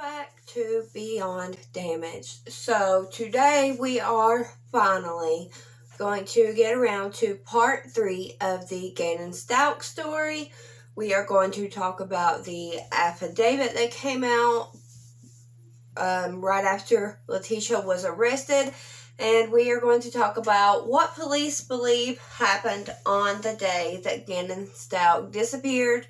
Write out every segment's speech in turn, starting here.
back to Beyond Damaged. So today we are finally going to get around to part 3 of the Gannon Stauch story. We are going to talk about the affidavit that came out right after Letecia was arrested, and we are going to talk about what police believe happened on the day that Gannon Stauch disappeared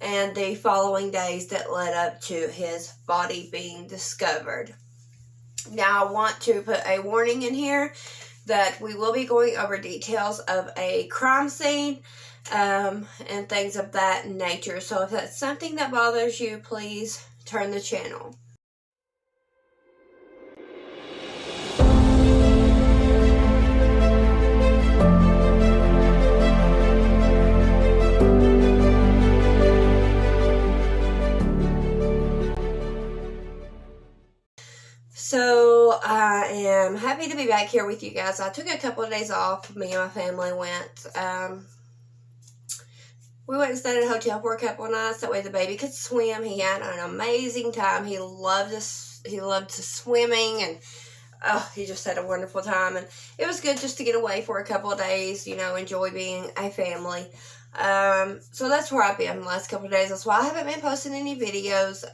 and the following days that led up to his body being discovered. Now, I want to put a warning in here that we will be going over details of a crime scene and things of that nature. So if that's something that bothers you, please turn the channel. So I am happy to be back here with you guys. I took a couple of days off. Me and my family went. We went and stayed at a hotel for a couple of nights. That way the baby could swim. He had an amazing time. He loved swimming, and he just had a wonderful time. And it was good just to get away for a couple of days. You know, enjoy being a family. So that's where I've been the last couple of days. That's why I haven't been posting any videos.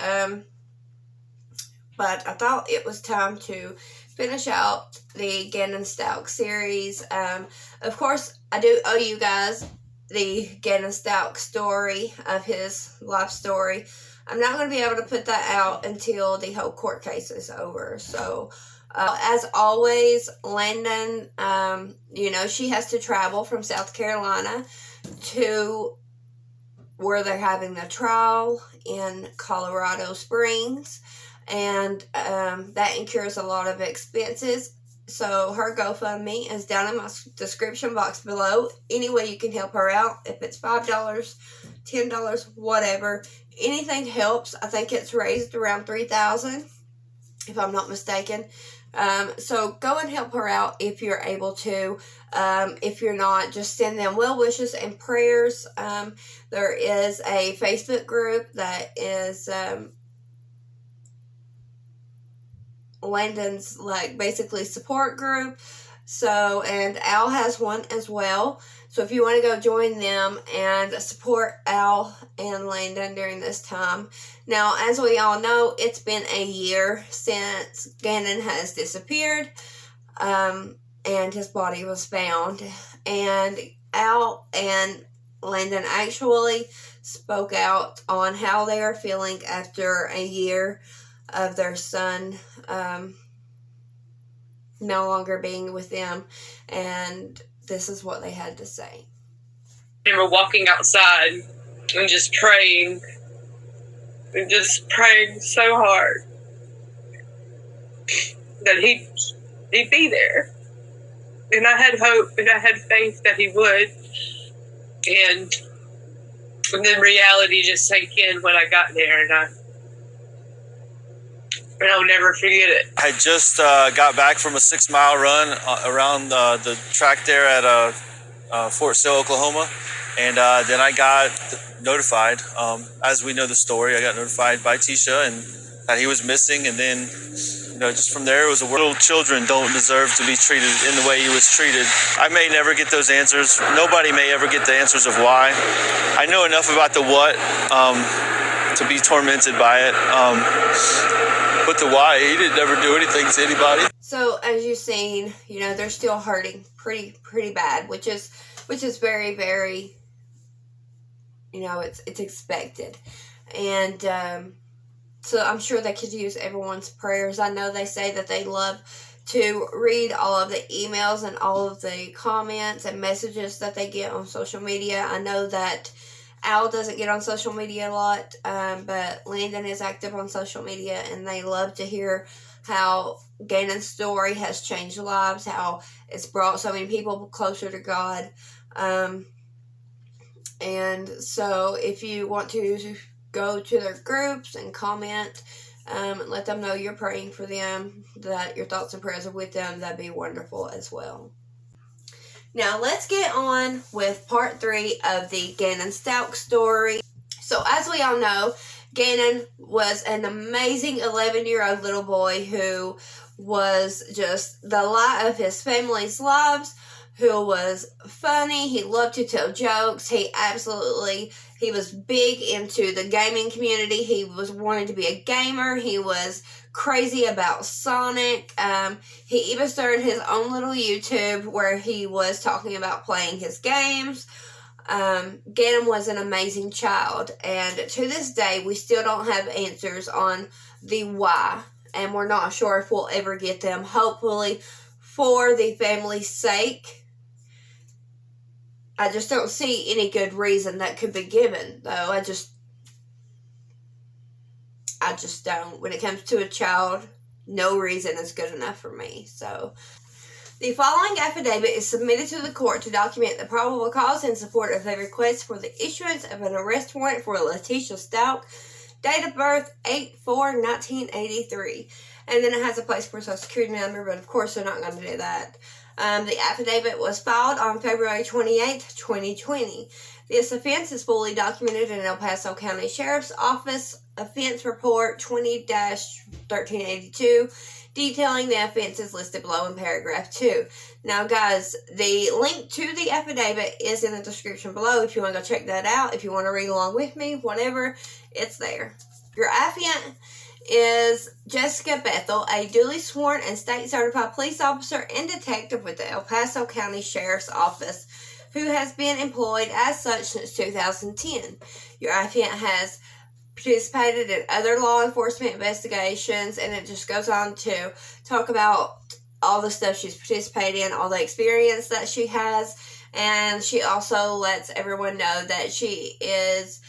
But I thought it was time to finish out the Gannon Stauch series. Of course, I do owe you guys the Gannon Stauch story of his life story. I'm not going to be able to put that out until the whole court case is over. So, as always, Landon, she has to travel from South Carolina to where they're having the trial in Colorado Springs. And that incurs a lot of expenses. So her GoFundMe is down in my description box below. Any way you can help her out, if it's $5, $10, whatever, anything helps. I think it's raised around $3,000, if I'm not mistaken. So go and help her out if you're able to. If you're not, just send them well wishes and prayers. There is a Facebook group that is Landon's basically support group. So, and Al has one as well. So if you want to go join them and support Al and Landon during this time. Now, as we all know, it's been a year since Gannon has disappeared, and his body was found. And Al and Landon actually spoke out on how they are feeling after a year of their son no longer being with them, and this is what they had to say. I remember walking outside and just praying so hard that he'd be there, and I had hope and I had faith that he would, and then reality just sank in when I got there, and I'll never forget it. I just got back from a 6-mile run around the track there at Fort Sill, Oklahoma. And then I got notified, as we know the story, I got notified by Tisha and that he was missing. And then, just from there, it was little children don't deserve to be treated in the way he was treated. I may never get those answers. Nobody may ever get the answers of why. I know enough about the what to be tormented by it. But the why, he didn't ever do anything to anybody. So as you've seen, they're still hurting pretty bad, which is very, very, it's expected. And so I'm sure they could use everyone's prayers. I know they say that they love to read all of the emails and all of the comments and messages that they get on social media. I know that Al doesn't get on social media a lot, but Landon is active on social media, and they love to hear how Gannon's story has changed lives, how it's brought so many people closer to God. And so if you want to go to their groups and comment, let them know you're praying for them, that your thoughts and prayers are with them, that'd be wonderful as well. Now, let's get on with part 3 of the Gannon Stauch story. So, as we all know, Gannon was an amazing 11-year-old little boy who was just the light of his family's lives, who was funny. He loved to tell jokes. He was big into the gaming community. He was wanting to be a gamer. He was crazy about Sonic. He even started his own little YouTube where he was talking about playing his games. Gannon was an amazing child, and to this day we still don't have answers on the why, and we're not sure if we'll ever get them. Hopefully, for the family's sake. I just don't see any good reason that could be given, though. I just don't. When it comes to a child, no reason is good enough for me. So, the following affidavit is submitted to the court to document the probable cause in support of a request for the issuance of an arrest warrant for Letecia Stauch, date of birth 8/4/1983. And then it has a place for a social security number, but of course they're not going to do that. The affidavit was filed on February 28th, 2020. This offense is fully documented in El Paso County Sheriff's Office Offense Report 20-1382, detailing the offenses listed below in paragraph 2. Now, guys, the link to the affidavit is in the description below if you want to go check that out. If you want to read along with me, whatever, it's there. Your affiant is Jessica Bethel, a duly sworn and state-certified police officer and detective with the El Paso County Sheriff's Office, who has been employed as such since 2010. Your affiant has participated in other law enforcement investigations, and it just goes on to talk about all the stuff she's participated in, all the experience that she has, and she also lets everyone know that she has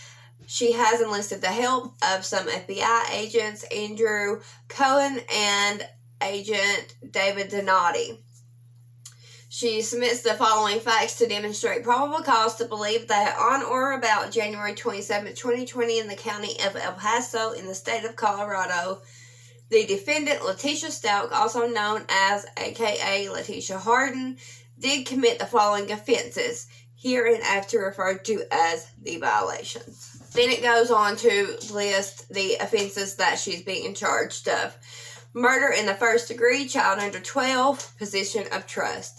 enlisted the help of some FBI agents, Andrew Cohen and Agent David Donati. She submits the following facts to demonstrate probable cause to believe that on or about January 27, 2020, in the county of El Paso in the state of Colorado, the defendant, Letecia Stauch, also known as aka Letecia Harden, did commit the following offenses, hereinafter referred to as the violations. Then it goes on to list the offenses that she's being charged of. Murder in the first degree, child under 12, position of trust.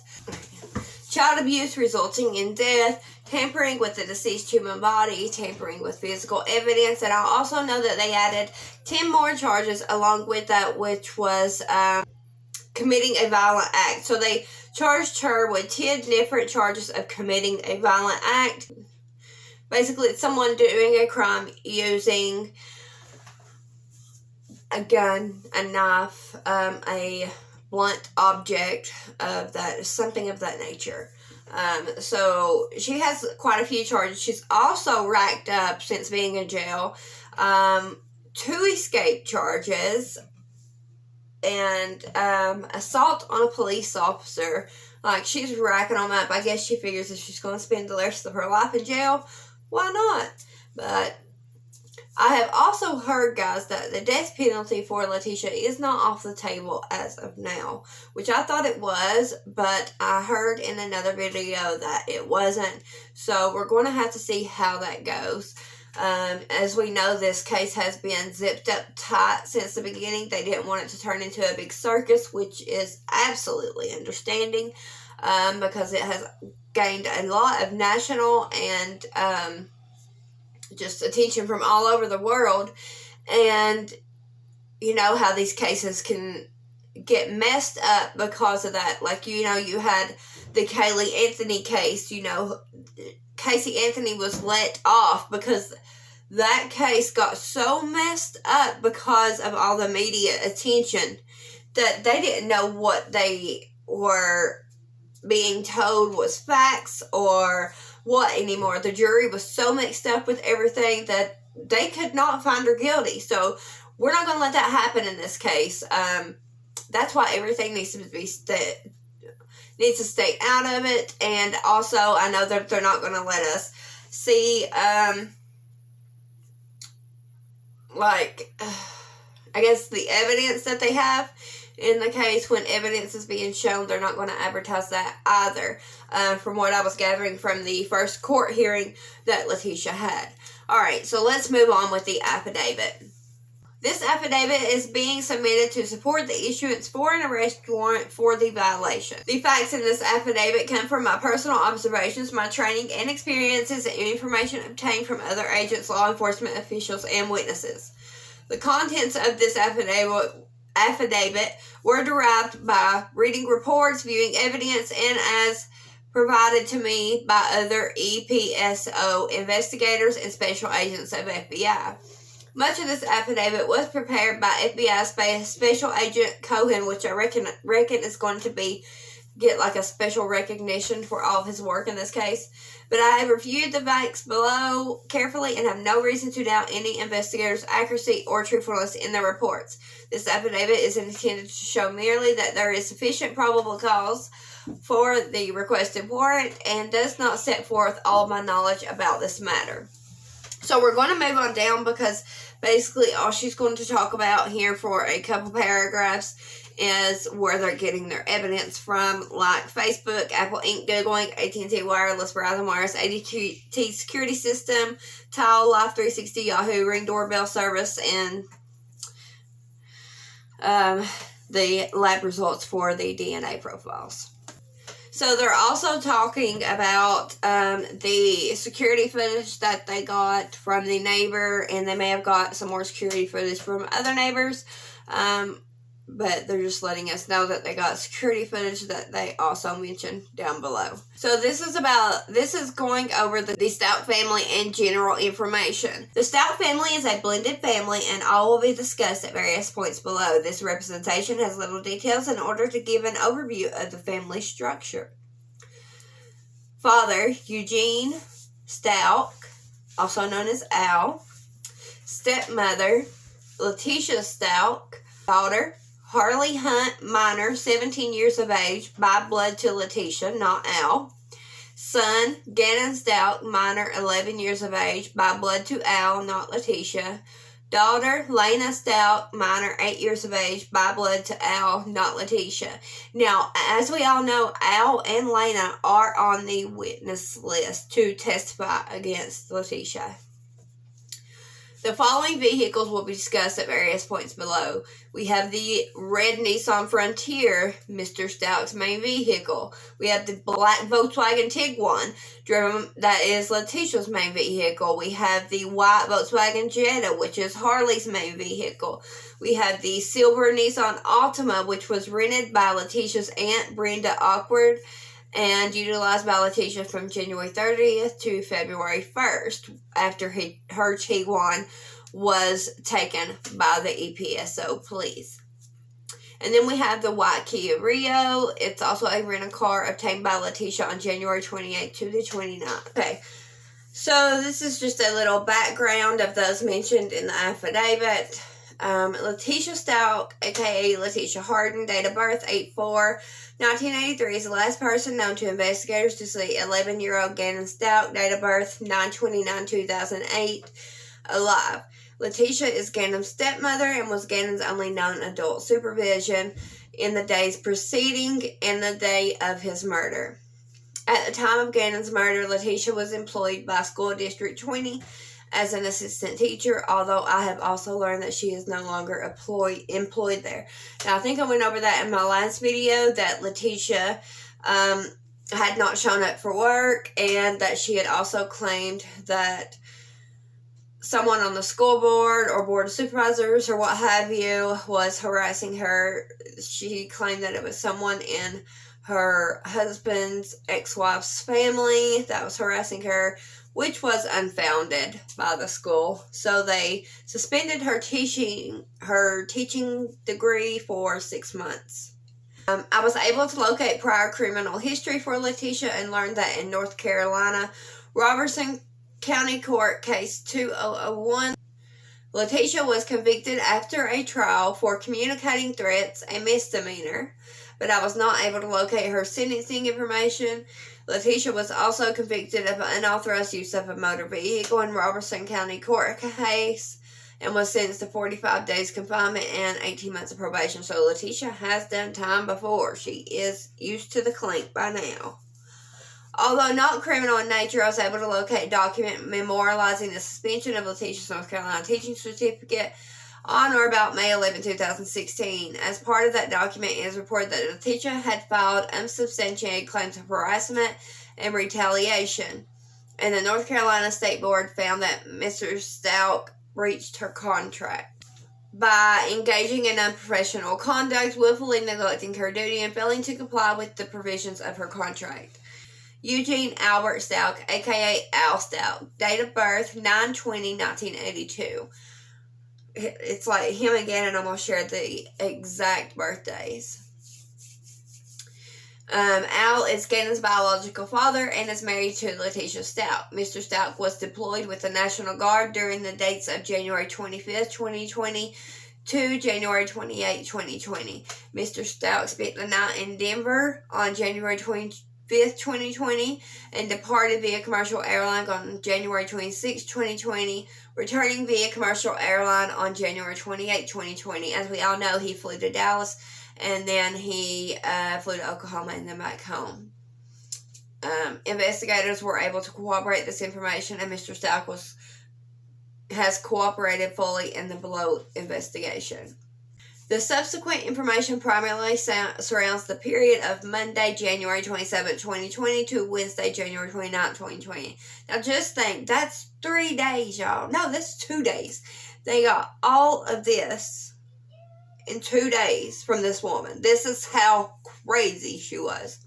Child abuse resulting in death, tampering with the deceased human body, tampering with physical evidence, and I also know that they added 10 more charges along with that, which was committing a violent act. So they charged her with 10 different charges of committing a violent act. Basically, it's someone doing a crime using a gun, a knife, a blunt object of that, something of that nature. So she has quite a few charges. She's also racked up, since being in jail, 2 escape charges and assault on a police officer. Like, she's racking them up. I guess she figures if she's going to spend the rest of her life in jail, why not? But I have also heard, guys, that the death penalty for Letecia is not off the table as of now, which I thought it was, but I heard in another video that it wasn't. So we're going to have to see how that goes. As we know, this case has been zipped up tight since the beginning. They didn't want it to turn into a big circus, which is absolutely understanding, because it has gained a lot of national and just attention from all over the world. And you know how these cases can get messed up because of that. Like, you know, you had the Kaylee Anthony case. You know, Casey Anthony was let off because that case got so messed up because of all the media attention that they didn't know what they were being told was facts or what anymore. The jury was so mixed up with everything that they could not find her guilty. So we're not going to let that happen in this case. That's why everything needs to stay out of it. And also, I know that they're not going to let us see, I guess the evidence that they have in the case. When evidence is being shown, they're not going to advertise that either, from what I was gathering from the first court hearing that Letecia had. Alright, so let's move on with the affidavit. This affidavit is being submitted to support the issuance for an arrest warrant for the violation. The facts in this affidavit come from my personal observations, my training and experiences, and information obtained from other agents, law enforcement officials, and witnesses. The contents of this affidavit were derived by reading reports, viewing evidence, and as provided to me by other EPSO investigators and special agents of FBI. Much of this affidavit was prepared by FBI Special Agent Cohen, which I reckon is going to get like a special recognition for all of his work in this case. But I have reviewed the facts below carefully and have no reason to doubt any investigator's accuracy or truthfulness in their reports. This affidavit is intended to show merely that there is sufficient probable cause for the requested warrant and does not set forth all of my knowledge about this matter. So we're going to move on down because basically all she's going to talk about here for a couple paragraphs is where they're getting their evidence from, like Facebook, Apple Inc., Googling, AT&T Wireless, Verizon Wireless, ADT Security System, Tile, Life 360, Yahoo, Ring Doorbell Service, and the lab results for the DNA profiles. So they're also talking about the security footage that they got from the neighbor, and they may have got some more security footage from other neighbors, but they're just letting us know that they got security footage that they also mentioned down below. So this is going over the Stauch family and general information. The Stauch family is a blended family, and all will be discussed at various points below. This representation has little details in order to give an overview of the family structure. Father, Eugene Stauch, also known as Al. Stepmother, Letecia Stauch. Daughter, Harley Hunt Minor, 17 years of age, by blood to Letecia, not Al. Son, Gannon Stauch Minor, 11 years of age, by blood to Al, not Letecia. Daughter, Lena Stauch Minor, 8 years of age, by blood to Al, not Letecia. Now, as we all know, Al and Lena are on the witness list to testify against Letecia. The following vehicles will be discussed at various points below. We have the red Nissan Frontier, Mr. Stauch's main vehicle. We have the black Volkswagen Tiguan, that is Letecia's main vehicle. We have the white Volkswagen Jetta, which is Harley's main vehicle. We have the silver Nissan Altima, which was rented by Letecia's aunt, Brenda Awkward, and utilized by Letecia from January 30th to February 1st after her Tiguan was taken by the EPSO police. And then we have the white Kia Rio. It's also a rental car obtained by Letecia on January 28th to the 29th. Okay, so this is just a little background of those mentioned in the affidavit. Letecia Stauch, aka Letecia Harden, date of birth 8/4/1983, is the last person known to investigators to see 11-year-old Gannon Stauch, date of birth 9/29/2008, alive. Letecia is Gannon's stepmother and was Gannon's only known adult supervision in the days preceding and the day of his murder. At the time of Gannon's murder, Letecia was employed by School District 20 as an assistant teacher, although I have also learned that she is no longer employed there. Now, I think I went over that in my last video, that Letecia had not shown up for work, and that she had also claimed that someone on the school board or board of supervisors or what have you was harassing her. She claimed that it was someone in her husband's ex-wife's family that was harassing her, which was unfounded by the school. So they suspended her teaching degree for 6 months. I was able to locate prior criminal history for Letecia and learned that in North Carolina, Robertson County Court Case 2001, Letecia was convicted after a trial for communicating threats, a misdemeanor, but I was not able to locate her sentencing information. Letecia was also convicted of unauthorized use of a motor vehicle in Robertson County Court case and was sentenced to 45 days confinement and 18 months of probation. So Letecia has done time before. She is used to the clink by now. Although not criminal in nature, I was able to locate a document memorializing the suspension of Letecia's North Carolina teaching certificate on or about May 11, 2016. As part of that document, it is reported that Letecia had filed unsubstantiated claims of harassment and retaliation, and the North Carolina State Board found that Mr. Stauch breached her contract by engaging in unprofessional conduct, willfully neglecting her duty, and failing to comply with the provisions of her contract. Eugene Albert Stauch, a.k.a. Al Stauch, date of birth 9/20/1982. It's like him and Gannon almost shared the exact birthdays. Al is Gannon's biological father and is married to Letecia Stauch. Mr. Stauch was deployed with the National Guard during the dates of January 25th, 2020 to January 28th, 2020. Mr. Stauch spent the night in Denver on January 25th, 2020 and departed via commercial airline on January 26th, 2020, returning via commercial airline on January 28th, 2020. As we all know, he flew to Dallas and then he flew to Oklahoma and then back home. Investigators were able to corroborate this information, and Mr. Stauch has cooperated fully in the below investigation. The subsequent information primarily surrounds the period of Monday, January 27, 2020 to Wednesday, January 29, 2020. Now just think, that's 3 days, y'all. No, that's 2 days. They got all of this in 2 days from this woman. This is how crazy she was.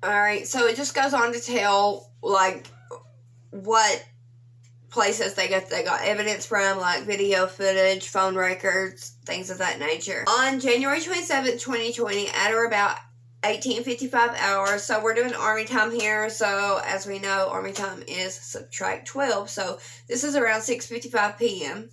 Alright, so it just goes on to tell, like, what places they got evidence from, like video footage, phone records, things of that nature. On January 27th, 2020, at or about 18:55 hours, so we're doing Army time here, so as we know, Army time is subtract 12, so this is around 6:55 p.m.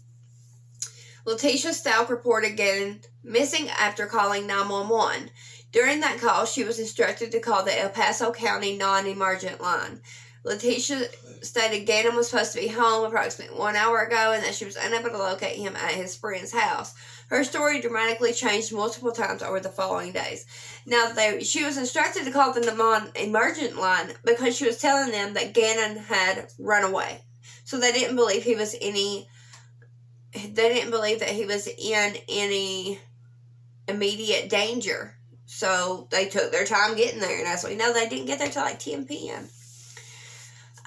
Letecia Stauch reported Gannon missing after calling 911. During that call, she was instructed to call the El Paso County non-emergent line. Letecia stated Gannon was supposed to be home approximately 1 hour ago and that she was unable to locate him at his friend's house. Her story dramatically changed multiple times over the following days. Now, she was instructed to call the non-emergent line because she was telling them that Gannon had run away. So they didn't believe that he was in any immediate danger. So they took their time getting there, and as we know, they didn't get there till like 10 p.m.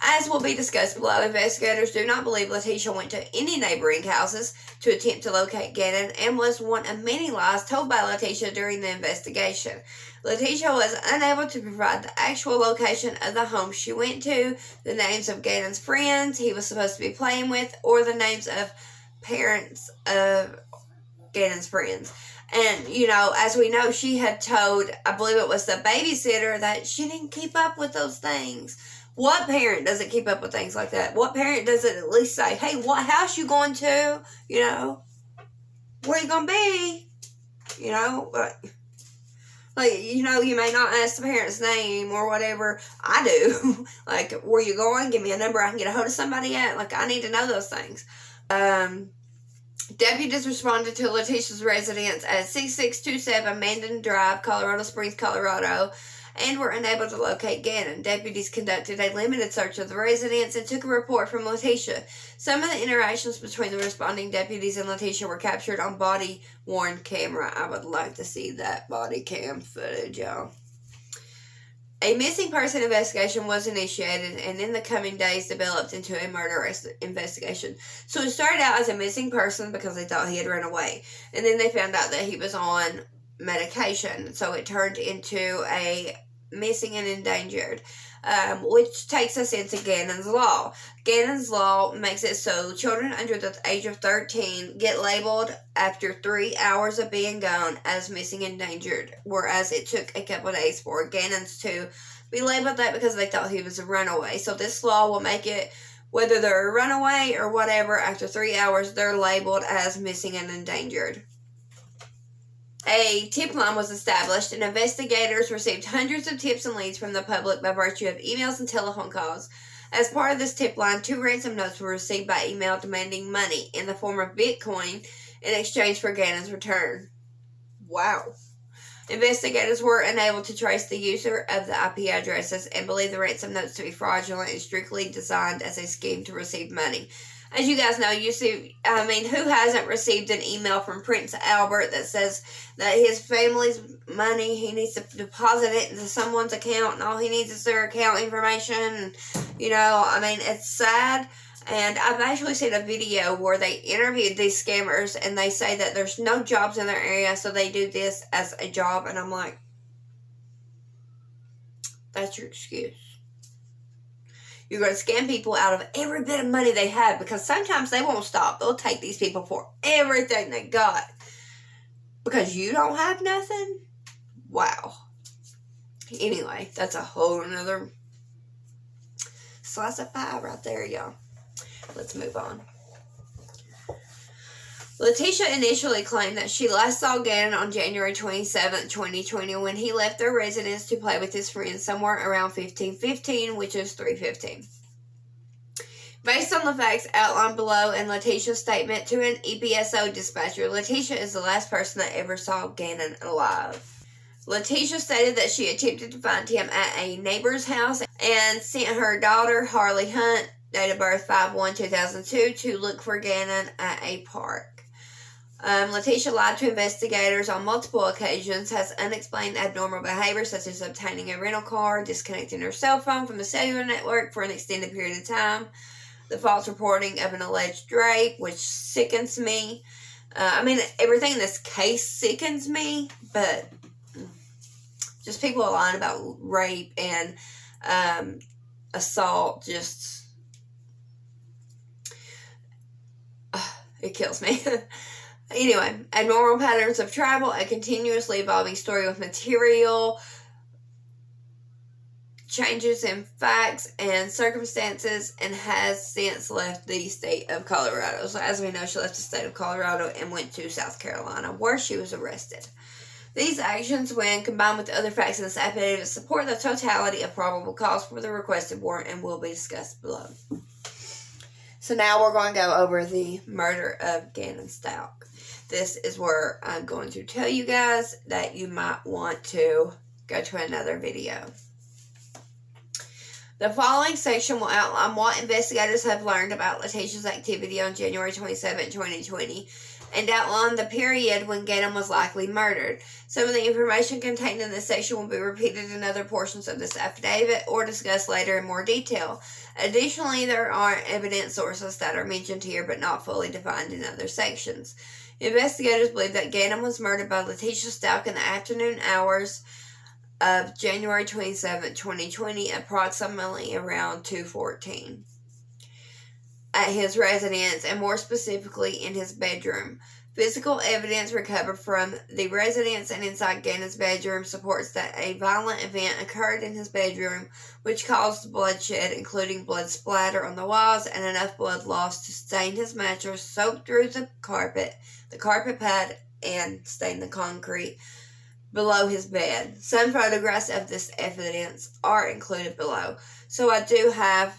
As will be discussed below, investigators do not believe Letecia went to any neighboring houses to attempt to locate Gannon and was one of many lies told by Letecia during the investigation. Letecia was unable to provide the actual location of the home she went to, the names of Gannon's friends he was supposed to be playing with, or the names of parents of Gannon's friends. And, you know, as we know, she had told, I believe it was the babysitter, that she didn't keep up with those things. What parent doesn't keep up with things like that? What parent doesn't at least say, hey, what house you going to? You know, where you going to be? You know, like, you know, you may not ask the parent's name or whatever. I do. Like, where you going? Give me a number I can get a hold of somebody at. Like, I need to know those things. Deputies responded to Letecia's residence at 6627 Mandan Drive, Colorado Springs, Colorado, and were unable to locate Gannon. Deputies conducted a limited search of the residence and took a report from Letecia. Some of the interactions between the responding deputies and Letecia were captured on body-worn camera. I would like to see that body cam footage, y'all. A missing person investigation was initiated and in the coming days developed into a murder investigation. So it started out as a missing person because they thought he had run away. And then they found out that he was on medication. So it turned into a missing and endangered, which takes us into Gannon's Law. Gannon's Law makes it so children under the age of 13 get labeled after 3 hours of being gone as missing and endangered, whereas it took a couple of days for Gannon's to be labeled that because they thought he was a runaway. So this law will make it, whether they're a runaway or whatever, after 3 hours, they're labeled as missing and endangered. A tip line was established, and investigators received hundreds of tips and leads from the public by virtue of emails and telephone calls. As part of this tip line, 2 ransom notes were received by email demanding money in the form of Bitcoin in exchange for Gannon's return. Wow. Investigators were unable to trace the user of the IP addresses and believe the ransom notes to be fraudulent and strictly designed as a scheme to receive money. As you guys know, who hasn't received an email from Prince Albert that says that his family's money, he needs to deposit it into someone's account, and all he needs is their account information, and, it's sad. And I've actually seen a video where they interviewed these scammers, and they say that there's no jobs in their area, so they do this as a job, and I'm like, that's your excuse. You're going to scam people out of every bit of money they have, because sometimes they won't stop. They'll take these people for everything they got. Because you don't have nothing? Wow. Anyway, that's a whole another slice of pie right there, y'all. Let's move on. Letecia initially claimed that she last saw Gannon on January 27, 2020, when he left their residence to play with his friends somewhere around 15:15, which is 3:15. Based on the facts outlined below and Letecia's statement to an EPSO dispatcher, Letecia is the last person that ever saw Gannon alive. Letecia stated that she attempted to find him at a neighbor's house and sent her daughter, Harley Hunt, date of birth 5/1/2002, to look for Gannon at a park. Letecia lied to investigators on multiple occasions, has unexplained abnormal behavior such as obtaining a rental car, disconnecting her cell phone from the cellular network for an extended period of time, the false reporting of an alleged rape, which sickens me. Everything in this case sickens me, but just people lying about rape and assault, just it kills me. Anyway, abnormal patterns of travel, a continuously evolving story with material changes in facts and circumstances, and has since left the state of Colorado. So as we know, she left the state of Colorado and went to South Carolina, where she was arrested. These actions, when combined with other facts in this affidavit, support the totality of probable cause for the requested warrant and will be discussed below. So now we're going to go over the murder of Gannon Stauch. This is where I'm going to tell you guys that you might want to go to another video. The following section will outline what investigators have learned about Letecia's activity on January 27, 2020, and outline the period when Gannon was likely murdered. Some of the information contained in this section will be repeated in other portions of this affidavit or discussed later in more detail. Additionally, there are evidence sources that are mentioned here but not fully defined in other sections. Investigators believe that Gannon was murdered by Letecia Stauch in the afternoon hours of January 27, 2020, approximately around 2:14, at his residence, and more specifically in his bedroom. Physical evidence recovered from the residence and inside Gannon's bedroom supports that a violent event occurred in his bedroom, which caused bloodshed, including blood splatter on the walls and enough blood loss to stain his mattress, soak through the carpet pad, and stain the concrete below his bed. Some photographs of this evidence are included below. So I do have,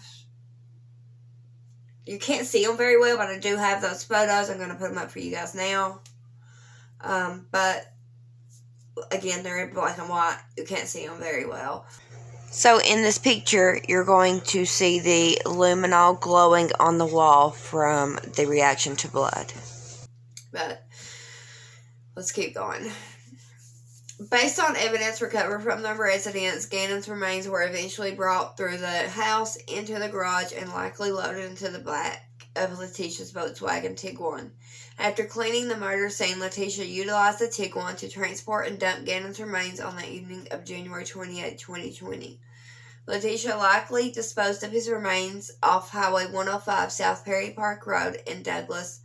you can't see them very well, but I do have those photos. I'm going to put them up for you guys now. But again, they're in black and white. You can't see them very well. So in this picture, you're going to see the luminol glowing on the wall from the reaction to blood. But let's keep going. Based on evidence recovered from the residence, Gannon's remains were eventually brought through the house into the garage and likely loaded into the back of Letecia's Volkswagen Tiguan. After cleaning the murder scene, Letecia utilized the Tiguan to transport and dump Gannon's remains on the evening of January 28, 2020. Letecia likely disposed of his remains off Highway 105 South Perry Park Road in Douglas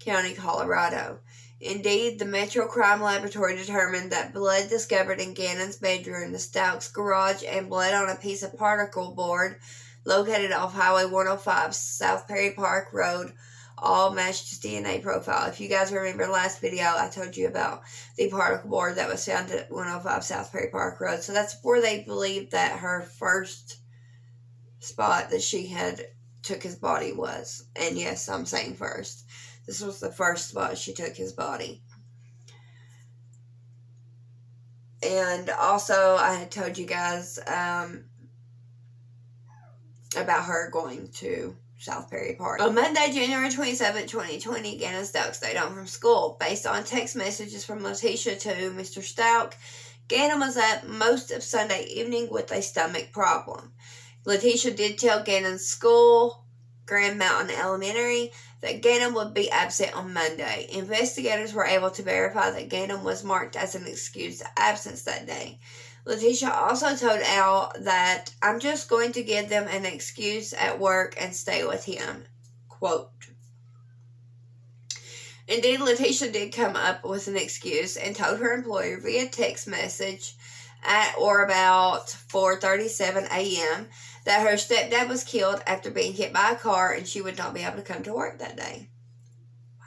County, Colorado. Indeed, the Metro Crime Laboratory determined that blood discovered in Gannon's bedroom, the Stauch's garage, and blood on a piece of particle board located off Highway 105 South Perry Park Road all matched his DNA profile. If you guys remember the last video, I told you about the particle board that was found at 105 South Perry Park Road. So that's where they believed that her first spot that she had took his body was. And yes, I'm saying first. This was the first spot she took his body. And also, I had told you guys about her going to South Perry Park. On Monday, January 27, 2020, Gannon Stauch stayed home from school. Based on text messages from Letecia to Mr. Stauch, Gannon was up most of Sunday evening with a stomach problem. Letecia did tell Gannon's school, Grand Mountain Elementary, that Gannon would be absent on Monday. Investigators were able to verify that Gannon was marked as an excused absence that day. Letecia also told Al that, "I'm just going to give them an excuse at work and stay with him." Quote. Indeed, Letecia did come up with an excuse and told her employer via text message at or about 4:37 a.m. that her stepdad was killed after being hit by a car and she would not be able to come to work that day. Wow.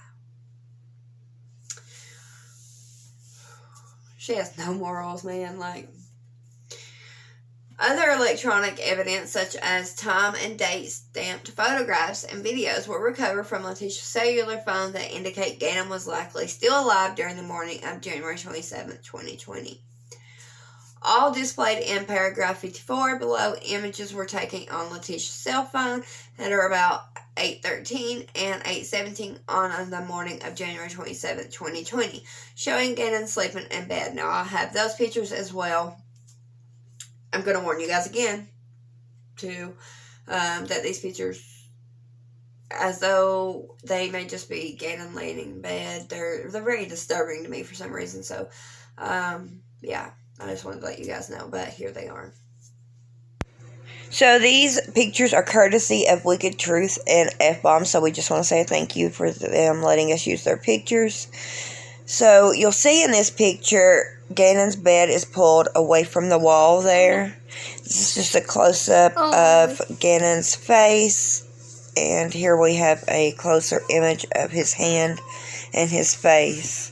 She has no morals, man. Other electronic evidence, such as time and date stamped photographs and videos, were recovered from Letecia's cellular phone that indicate Gannon was likely still alive during the morning of January 27, 2020. All displayed in paragraph 54 below. Images were taken on Letecia's cell phone that are about 8:13 and 8:17 on the morning of January 27, 2020, showing Gannon sleeping in bed. Now, I have those pictures as well. I'm going to warn you guys again, too, that these pictures, as though they may just be Gannon laying in bed, they're very disturbing to me for some reason. So, yeah, I just wanted to let you guys know, but here they are. So these pictures are courtesy of Wicked Truth and F-Bomb, so we just want to say thank you for them letting us use their pictures. So you'll see in this picture, Gannon's bed is pulled away from the wall there. This is just a close-up of Gannon's face. And here we have a closer image of his hand and his face.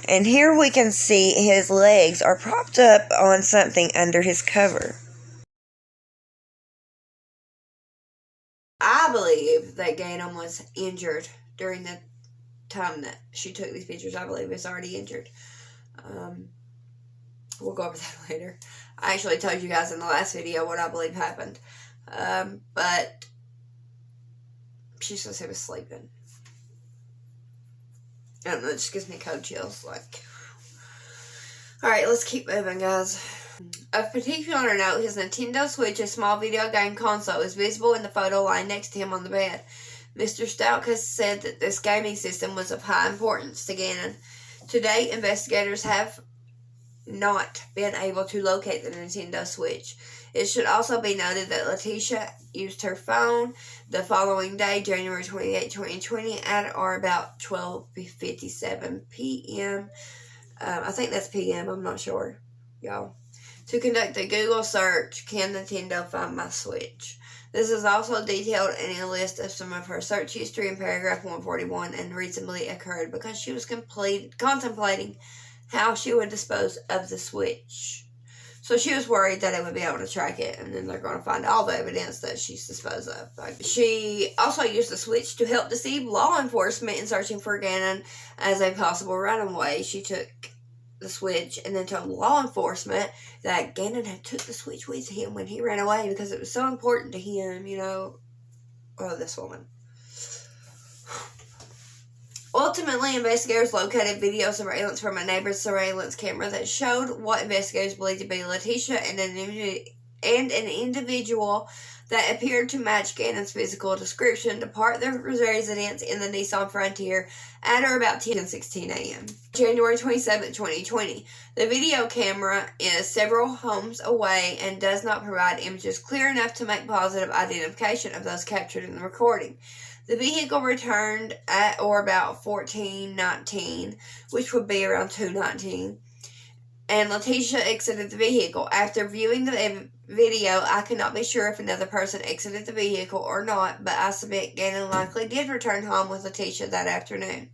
And here we can see his legs are propped up on something under his cover. I believe that Gannon was injured during the time that she took these pictures. I believe it's already injured. We'll go over that later. I actually told you guys in the last video what I believe happened. But she says he was sleeping. I don't know, it just gives me cold chills. Alright, let's keep moving, guys. Of particular note, his Nintendo Switch, a small video game console, is visible in the photo lying next to him on the bed. Mr. Stauch has said that this gaming system was of high importance to Gannon. To date, investigators have not been able to locate the Nintendo Switch. It should also be noted that Letecia used her phone the following day, January 28, 2020, at or about 12:57 p.m. I think that's p.m., I'm not sure, y'all. To conduct a Google search, "Can Nintendo find my Switch?" This is also detailed in a list of some of her search history in paragraph 141 and recently occurred because she was contemplating how she would dispose of the Switch. So she was worried that it would be able to track it, and then they're going to find all the evidence that she's disposed of. She also used the Switch to help deceive law enforcement in searching for Gannon as a possible runaway. She took the Switch and then told law enforcement that Gannon had took the Switch with him when he ran away because it was so important to him, Oh, this woman. Ultimately, investigators located video surveillance from a neighbor's surveillance camera that showed what investigators believed to be Letecia and an individual that appeared to match Gannon's physical description depart their residence in the Nissan Frontier at or about 10:16 a.m. January 27, 2020. The video camera is several homes away and does not provide images clear enough to make positive identification of those captured in the recording. The vehicle returned at or about 14:19, which would be around 2:19, and Letecia exited the vehicle. After viewing the video, I cannot be sure if another person exited the vehicle or not, but I submit Gannon likely did return home with Letecia that afternoon.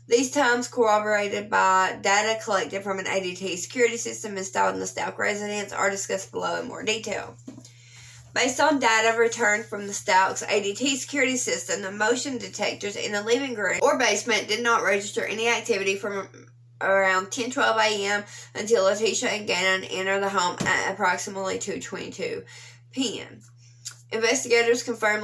These times, corroborated by data collected from an ADT security system installed in the Stauch residence, are discussed below in more detail. Based on data returned from the Stauch's ADT security system, the motion detectors in the living room or basement did not register any activity from around 10:12 a.m. until Letecia and Gannon enter the home at approximately 2:22 p.m. Investigators confirmed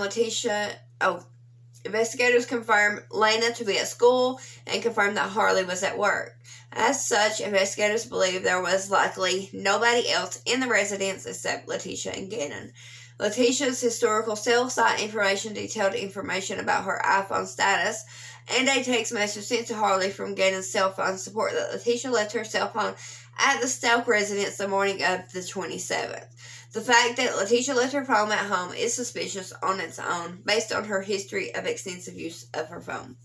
Lena to be at school and confirmed that Harley was at work. As such, investigators believe there was likely nobody else in the residence except Letecia and Gannon. Letecia's historical cell site information detailed information about her iPhone status, and a text message sent to Harley from Gannon's cell phone support that Letecia left her cell phone at the Stauch residence the morning of the 27th. The fact that Letecia left her phone at home is suspicious on its own, based on her history of extensive use of her phone.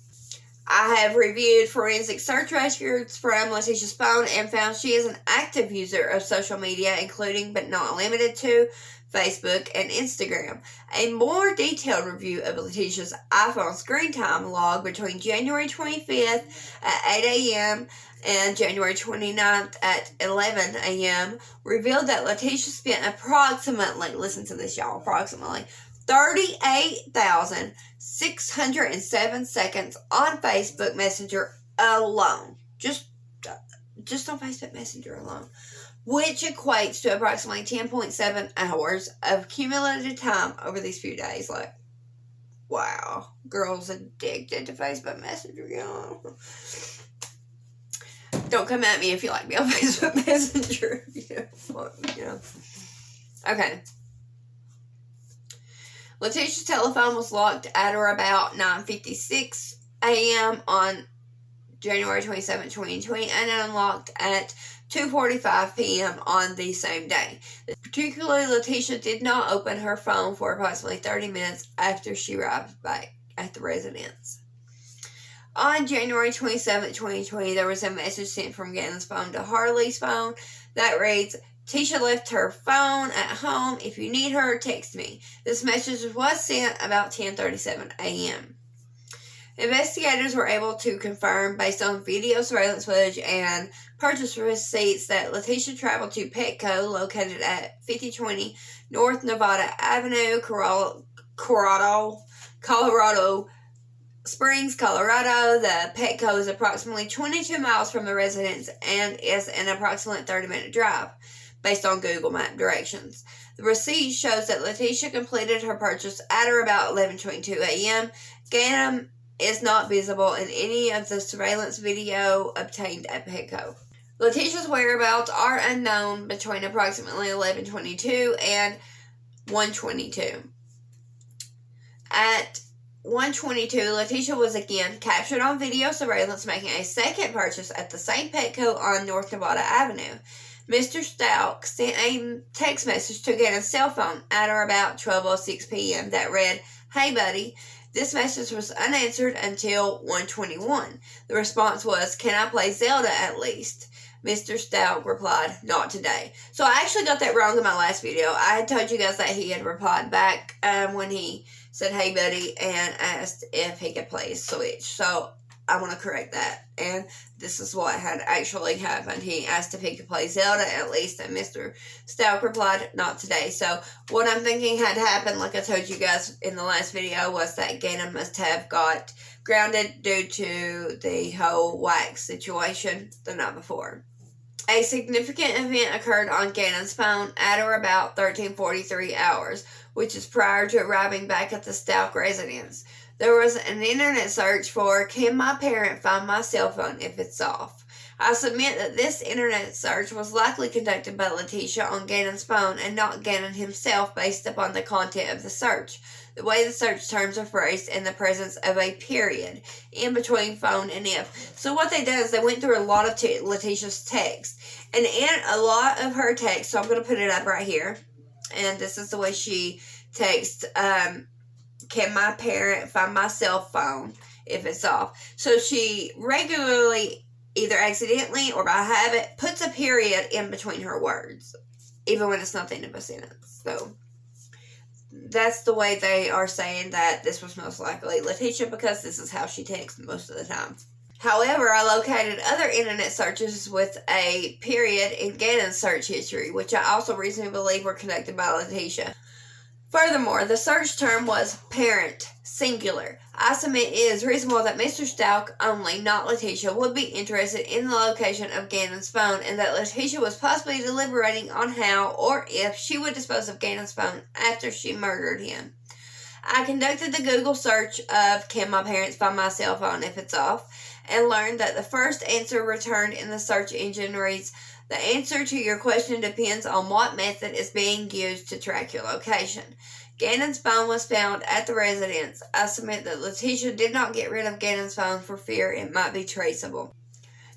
I have reviewed forensic search records from Letecia's phone and found she is an active user of social media, including but not limited to Facebook and Instagram. A more detailed review of Letecia's iPhone screen time log between January 25th at 8 a.m. and January 29th at 11 a.m. revealed that Letecia spent approximately, listen to this y'all, approximately 38,607 seconds on Facebook Messenger alone. Just on Facebook Messenger alone. Which equates to approximately 10.7 hours of cumulative time over these few days. Like, wow. Girls addicted to Facebook Messenger, y'all. Don't come at me if you like me on Facebook Messenger. Okay. Letecia's telephone was locked at or about 9:56 a.m. on January 27, 2020, and unlocked at 2:45 p.m. on the same day. Particularly, Letecia did not open her phone for approximately 30 minutes after she arrived back at the residence. On January 27, 2020, there was a message sent from Gannon's phone to Harley's phone that reads, "Tisha left her phone at home. If you need her, text me." This message was sent about 10:37 a.m. Investigators were able to confirm, based on video surveillance footage and purchase receipts, that Letecia traveled to Petco, located at 5020 North Nevada Avenue, Colorado Springs, Colorado. The Petco is approximately 22 miles from the residence and is an approximate 30-minute drive, based on Google Map directions. The receipt shows that Letecia completed her purchase at or about 11:22 a.m. Gannon is not visible in any of the surveillance video obtained at Petco. Letecia's whereabouts are unknown between approximately 11:22 and 1:22. At 1:22, Letecia was again captured on video surveillance making a second purchase at the same Petco on North Nevada Avenue. Mr. Stauch sent a text message to Gannon's cell phone at or about 12:06 p.m. that read, "Hey buddy." This message was unanswered until 1:21. The response was, "Can I play Zelda at least?" Mr. Stauch replied, "Not today." So I actually got that wrong in my last video. I had told you guys that he had replied back when he said, "Hey buddy," and asked if he could play Switch. So I want to correct that. And this is what had actually happened. He asked if he could play Zelda at least, and Mr. Stauch replied, "Not today." So what I'm thinking had happened, like I told you guys in the last video, was that Gannon must have got grounded due to the whole wax situation the night before. A significant event occurred on Gannon's phone at or about 13:43 hours, which is prior to arriving back at the Stauch residence. There was an internet search for, "Can my parent find my cell phone if it's off?" I submit that this internet search was likely conducted by Letecia on Gannon's phone and not Gannon himself, based upon the content of the search, the way the search terms are phrased, and the presence of a period in between phone and if. So what they did is they went through a lot of Letecia's text, and in a lot of her text, so I'm going to put it up right here, and this is the way she texts, "Can my parent find my cell phone if it's off?" So she regularly, either accidentally or by habit, puts a period in between her words, even when it's not the end of a sentence. So that's the way they are saying that this was most likely Letecia, because this is how she texts most of the time. However, I located other internet searches with a period in Gannon's search history, which I also reasonably believe were conducted by Letecia. Furthermore, the search term was parent, singular. I submit it is reasonable that Mr. Stauch only, not Letecia, would be interested in the location of Gannon's phone, and that Letecia was possibly deliberating on how or if she would dispose of Gannon's phone after she murdered him. I conducted the Google search of "Can my parents find my cell phone if it's off?" and learned that the first answer returned in the search engine reads, "The answer to your question depends on what method is being used to track your location." Gannon's phone was found at the residence. I submit that Letecia did not get rid of Gannon's phone for fear it might be traceable.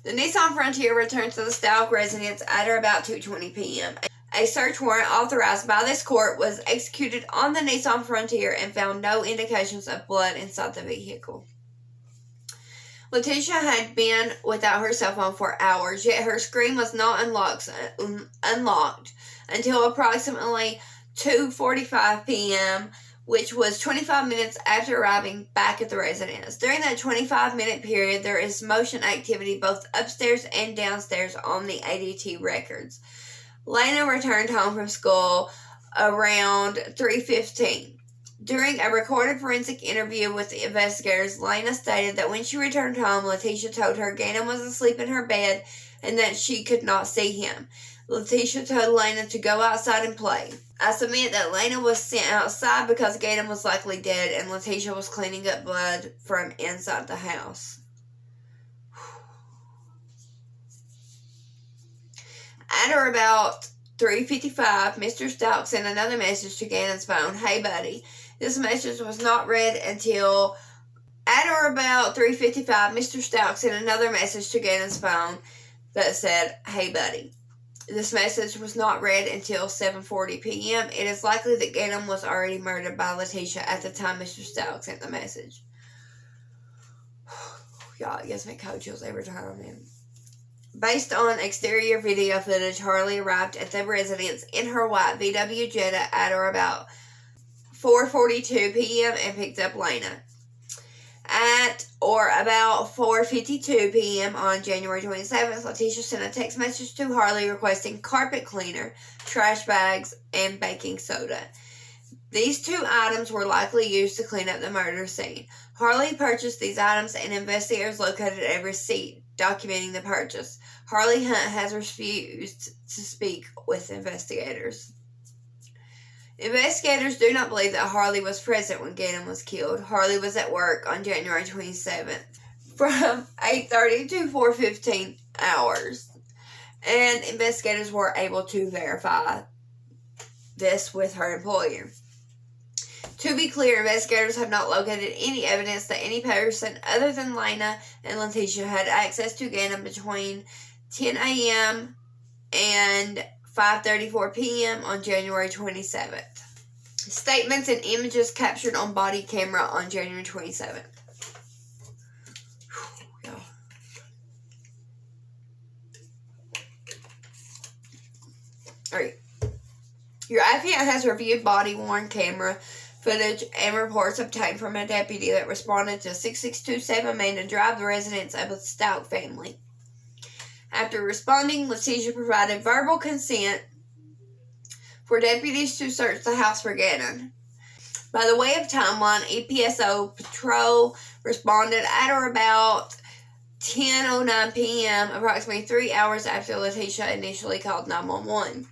The Nissan Frontier returned to the Stauch residence at or about 2:20 p.m. A search warrant authorized by this court was executed on the Nissan Frontier and found no indications of blood inside the vehicle. Letecia had been without her cell phone for hours, yet her screen was not unlocked until approximately 2:45 p.m., which was 25 minutes after arriving back at the residence. During that 25-minute period, there is motion activity both upstairs and downstairs on the ADT records. Lena returned home from school around 3:15. During a recorded forensic interview with the investigators, Lena stated that when she returned home, Letecia told her Gannon was asleep in her bed and that she could not see him. Letecia told Lena to go outside and play. I submit that Lena was sent outside because Gannon was likely dead and Letecia was cleaning up blood from inside the house. At or about 3:55, Mr. Stauch sent another message to Gannon's phone. "Hey, buddy." This message was not read until at or about 3:55. Mr. Stauch sent another message to Gannon's phone that said, "Hey, buddy." This message was not read until 7:40 p.m. It is likely that Gannon was already murdered by Letecia at the time Mr. Stauch sent the message. Y'all, it gives me cold chills every time. Man. Based on exterior video footage, Harley arrived at the residence in her white VW Jetta at or about 4:42 p.m. and picked up Lena. At or about 4:52 p.m. on January 27th, Letecia sent a text message to Harley requesting carpet cleaner, trash bags, and baking soda. These two items were likely used to clean up the murder scene. Harley purchased these items and investigators located a receipt documenting the purchase. Harley Hunt has refused to speak with investigators. Investigators do not believe that Harley was present when Gannon was killed. Harley was at work on January 27th from 8:30 to 4:15 hours. And investigators were able to verify this with her employer. To be clear, investigators have not located any evidence that any person other than Lena and Letecia had access to Gannon between 10 a.m. and 5:34 p.m. on January 27th. Statements and images captured on body camera on January 27th. Alright. Your affidavit has reviewed body-worn camera footage and reports obtained from a deputy that responded to 6627 Amanda Drive, the residence of the Stauch family. After responding, Letecia provided verbal consent for deputies to search the house for Gannon. By the way of timeline, EPSO Patrol responded at or about 10:09 p.m., approximately 3 hours after Letecia initially called 911.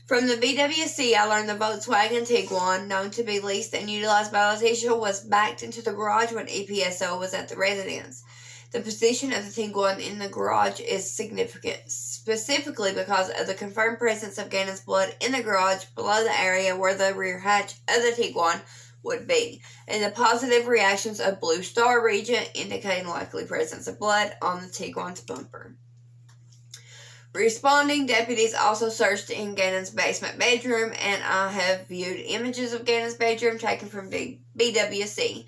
From the BWC, I learned the Volkswagen Tiguan, known to be leased and utilized by Letecia, was backed into the garage when EPSO was at the residence. The position of the Tiguan in the garage is significant, specifically because of the confirmed presence of Gannon's blood in the garage below the area where the rear hatch of the Tiguan would be, and the positive reactions of Blue Star region indicating likely presence of blood on the Tiguan's bumper. Responding deputies also searched in Gannon's basement bedroom, and I have viewed images of Gannon's bedroom taken from BWC.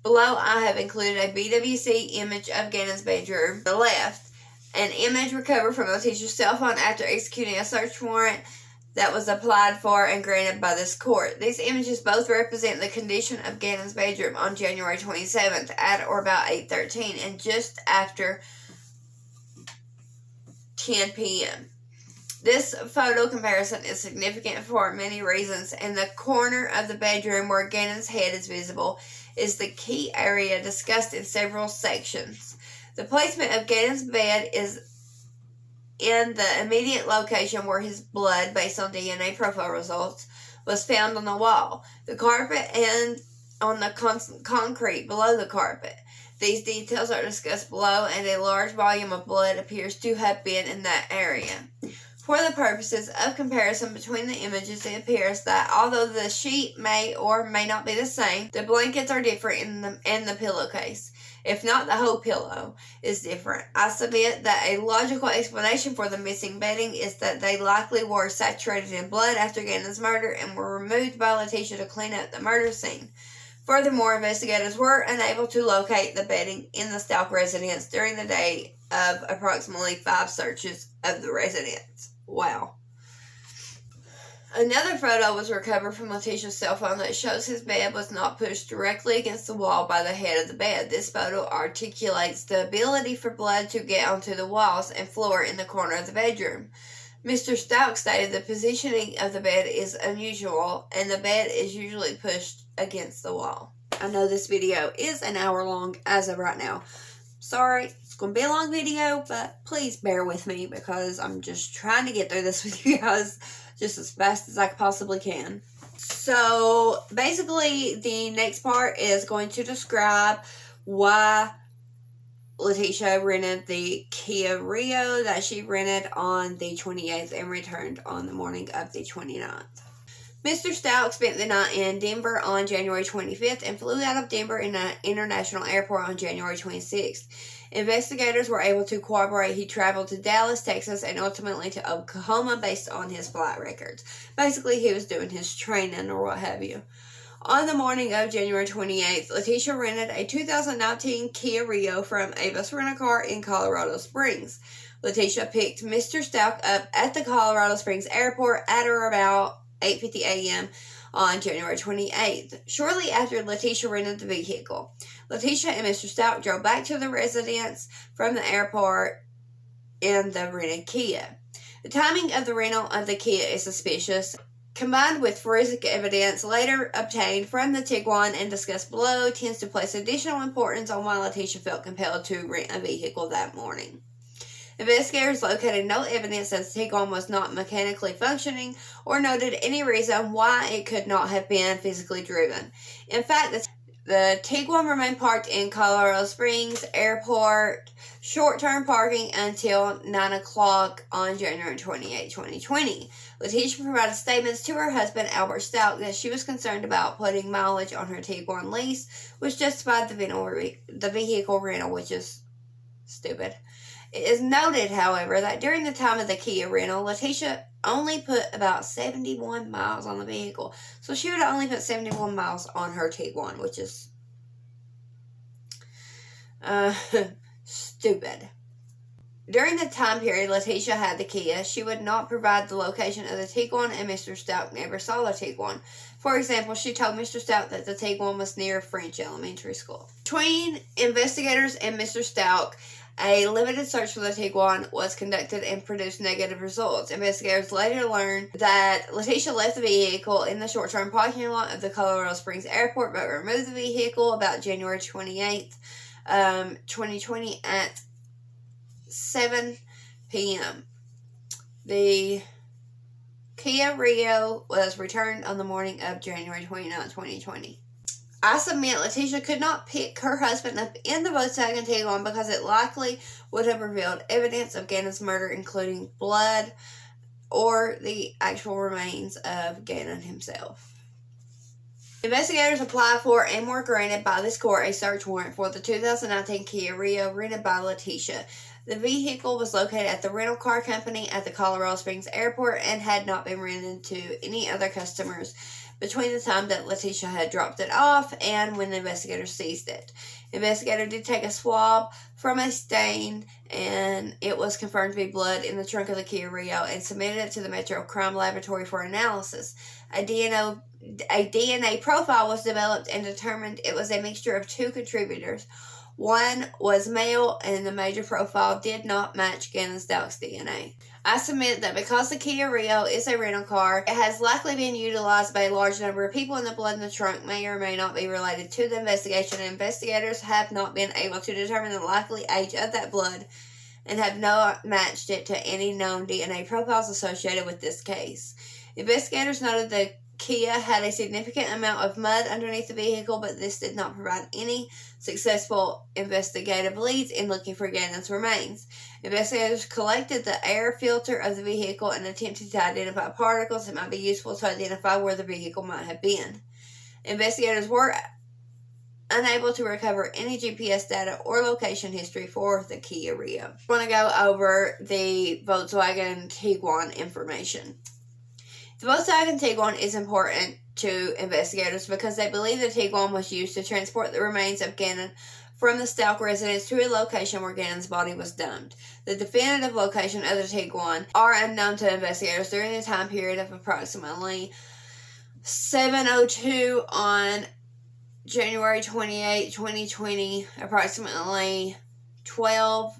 Below, I have included a BWC image of Gannon's bedroom. On the left, an image recovered from Letecia's cell phone after executing a search warrant that was applied for and granted by this court. These images both represent the condition of Gannon's bedroom on January 27th at or about 8:13 and just after 10 p.m. This photo comparison is significant for many reasons. In the corner of the bedroom where Gannon's head is visible is the key area discussed in several sections. The placement of Gannon's bed is in the immediate location where his blood, based on DNA profile results, was found on the wall, the carpet, and on the concrete below the carpet. These details are discussed below, and a large volume of blood appears to have been in that area. For the purposes of comparison between the images, it appears that although the sheet may or may not be the same, the blankets are different and the pillowcase, if not the whole pillow, is different. I submit that a logical explanation for the missing bedding is that they likely were saturated in blood after Gannon's murder and were removed by Letecia to clean up the murder scene. Furthermore, investigators were unable to locate the bedding in the Stauch residence during the day of approximately 5 searches of the residence. Wow. Another photo was recovered from Letecia's cell phone that shows his bed was not pushed directly against the wall by the head of the bed. This photo articulates the ability for blood to get onto the walls and floor in the corner of the bedroom. Mr. Stauch stated the positioning of the bed is unusual and the bed is usually pushed against the wall. I know this video is an hour long as of right now. Sorry, it's going to be a long video, but please bear with me because I'm just trying to get through this with you guys just as fast as I possibly can. So basically the next part is going to describe why Letecia rented the Kia Rio that she rented on the 28th and returned on the morning of the 29th. Mr. Stauch spent the night in Denver on January 25th and flew out of Denver International Airport on January 26th. Investigators were able to corroborate he traveled to Dallas, Texas, and ultimately to Oklahoma based on his flight records. Basically, he was doing his training or what have you. On the morning of January 28th, Letecia rented a 2019 Kia Rio from a bus rent-a-car in Colorado Springs. Letecia picked Mr. Stauch up at the Colorado Springs airport at or about 8:50 a.m. on January 28th. Shortly after Letecia rented the vehicle, Letecia and Mr. Stauch drove back to the residence from the airport in the rented Kia. The timing of the rental of the Kia is suspicious. Combined with forensic evidence later obtained from the Tiguan and discussed below, tends to place additional importance on why Letecia felt compelled to rent a vehicle that morning. Investigators located no evidence that the Tiguan was not mechanically functioning or noted any reason why it could not have been physically driven. In fact, the Tiguan remained parked in Colorado Springs Airport short-term parking until 9 o'clock on January 28, 2020. Letecia provided statements to her husband, Albert Stauch, that she was concerned about putting mileage on her Tiguan lease, which justified the vehicle rental, which is stupid. It is noted, however, that during the time of the Kia rental, Letecia only put about 71 miles on the vehicle. So she would only put 71 miles on her Tiguan, which is stupid. During the time period Letecia had the Kia, she would not provide the location of the Tiguan, and Mr. Stauch never saw the Tiguan. For example, she told Mr. Stauch that the Tiguan was near French Elementary School. Between investigators and Mr. Stauch, a limited search for the Tiguan was conducted and produced negative results. Investigators later learned that Letecia left the vehicle in the short-term parking lot of the Colorado Springs Airport, but removed the vehicle about January 28th, 2020 at 7 p.m. The Kia Rio was returned on the morning of January 29, 2020. I submit Letecia could not pick her husband up in the Volkswagen Tiguan because it likely would have revealed evidence of Gannon's murder, including blood or the actual remains of Gannon himself. Investigators applied for and were granted by this court a search warrant for the 2019 Kia Rio rented by Letecia. The vehicle was located at the rental car company at the Colorado Springs Airport and had not been rented to any other customers between the time that Letecia had dropped it off and when the investigators seized it. Investigator did take a swab from a stain, and it was confirmed to be blood in the trunk of the Kia Rio, and submitted it to the Metro Crime Laboratory for analysis. A DNA profile was developed and determined it was a mixture of 2 contributors. One was male, and the major profile did not match Gannon Stauch's DNA. I submit that because the Kia Rio is a rental car, it has likely been utilized by a large number of people, and the blood in the trunk may or may not be related to the investigation. Investigators have not been able to determine the likely age of that blood and have not matched it to any known DNA profiles associated with this case. Investigators noted the Kia had a significant amount of mud underneath the vehicle, but this did not provide any successful investigative leads in looking for Gannon's remains. Investigators collected the air filter of the vehicle and attempted to identify particles that might be useful to identify where the vehicle might have been. Investigators were unable to recover any GPS data or location history for the Kia Rio. I want to go over the Volkswagen Tiguan information. The Volkswagen Tiguan is important to investigators because they believe the Tiguan was used to transport the remains of Gannon from the Stauch residence to a location where Gannon's body was dumped. The definitive location of the Tiguan are unknown to investigators during the time period of approximately 7:02 on January 28, 2020, approximately 12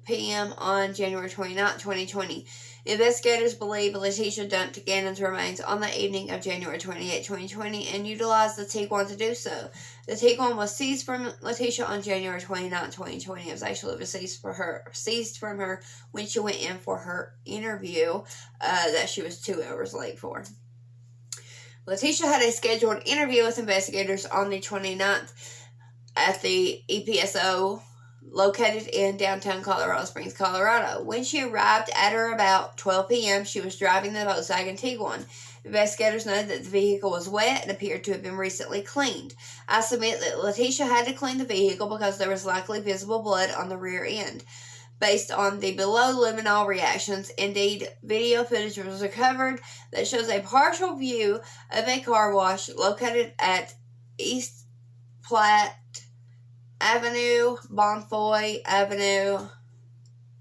p.m. on January 29, 2020. Investigators believe Letecia dumped Gannon's remains on the evening of January 28, 2020 and utilized the Tiguan to do so. The Tiguan was seized from Letecia on January 29, 2020. It was actually seized from her when she went in for her interview that she was 2 hours late for. Letecia had a scheduled interview with investigators on the 29th at the EPSO located in downtown Colorado Springs, Colorado. When she arrived at or about 12 p.m., she was driving the Volkswagen Tiguan. Investigators noted that the vehicle was wet and appeared to have been recently cleaned. I submit that Letecia had to clean the vehicle because there was likely visible blood on the rear end. Based on the below luminol reactions, indeed, video footage was recovered that shows a partial view of a car wash located at East Platte Avenue, Bonfoy Avenue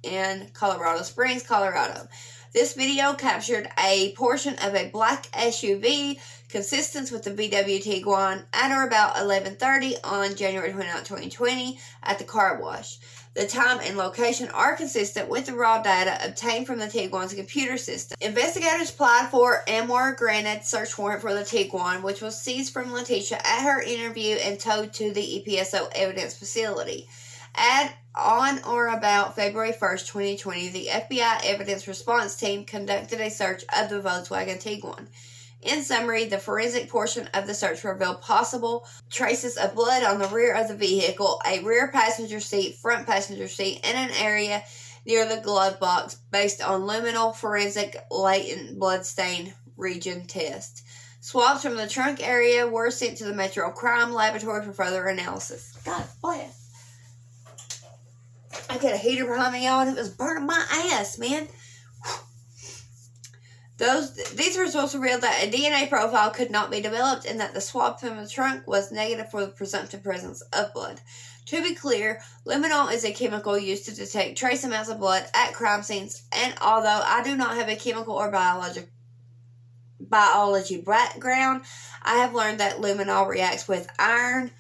in Colorado Springs, Colorado. This video captured a portion of a black SUV consistent with the VW Tiguan at or about 11:30 on January 29, 2020 at the car wash. The time and location are consistent with the raw data obtained from the Tiguan's computer system. Investigators applied for and were granted search warrant for the Tiguan, which was seized from Letecia at her interview and towed to the EPSO evidence facility. On or about February 1st, 2020, the FBI evidence response team conducted a search of the Volkswagen Tiguan. In summary, the forensic portion of the search revealed possible traces of blood on the rear of the vehicle, a rear passenger seat, front passenger seat, and an area near the glove box based on luminol forensic latent bloodstain region test. Swabs from the trunk area were sent to the Metro Crime Laboratory for further analysis. God bless. I got a heater behind me, y'all, and it was burning my ass, man. These results revealed that a DNA profile could not be developed and that the swab from the trunk was negative for the presumptive presence of blood. To be clear, luminol is a chemical used to detect trace amounts of blood at crime scenes, and although I do not have a chemical or biology background, I have learned that luminol reacts with iron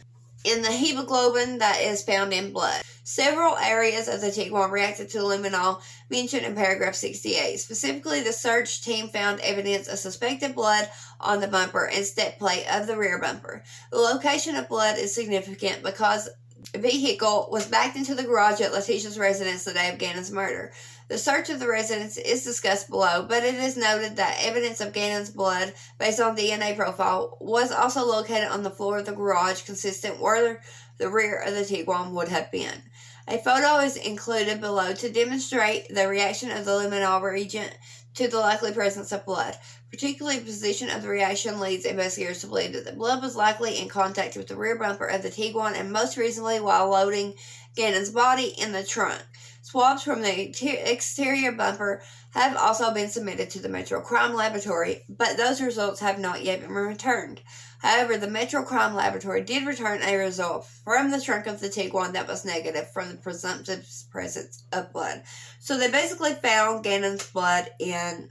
in the hemoglobin that is found in blood. Several areas of the Tiguan reacted to luminol mentioned in paragraph 68. Specifically, the search team found evidence of suspected blood on the bumper and step plate of the rear bumper. The location of blood is significant because the vehicle was backed into the garage at Letecia's residence the day of Gannon's murder. The search of the residence is discussed below, but it is noted that evidence of Gannon's blood based on DNA profile was also located on the floor of the garage, consistent where the rear of the Tiguan would have been. A photo is included below to demonstrate the reaction of the luminol reagent to the likely presence of blood. Particularly, the position of the reaction leads investigators to believe that the blood was likely in contact with the rear bumper of the Tiguan and most recently while loading Gannon's body in the trunk. Swabs from the exterior bumper have also been submitted to the Metro Crime Laboratory, but those results have not yet been returned. However, the Metro Crime Laboratory did return a result from the trunk of the Tiguan that was negative from the presumptive presence of blood. So they basically found Gannon's blood in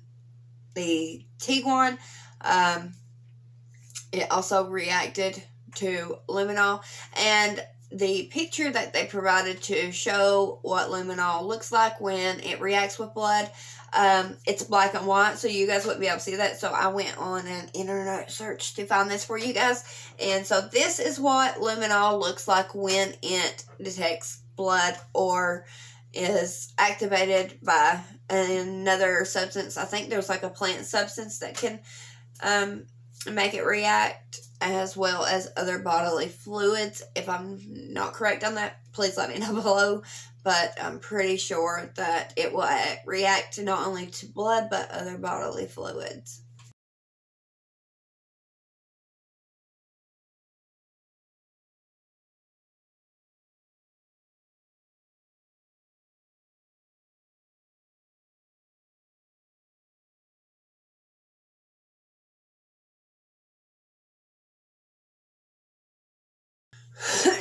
the Tiguan. It also reacted to luminol, and the picture that they provided to show what luminol looks like when it reacts with blood, it's black and white, so you guys wouldn't be able to see that. So I went on an internet search to find this for you guys. And so this is what luminol looks like when it detects blood or is activated by another substance. I think there's like a plant substance that can make it react, as well as other bodily fluids. If I'm not correct on that, please let me know below. But I'm pretty sure that it will react not only to blood, but other bodily fluids.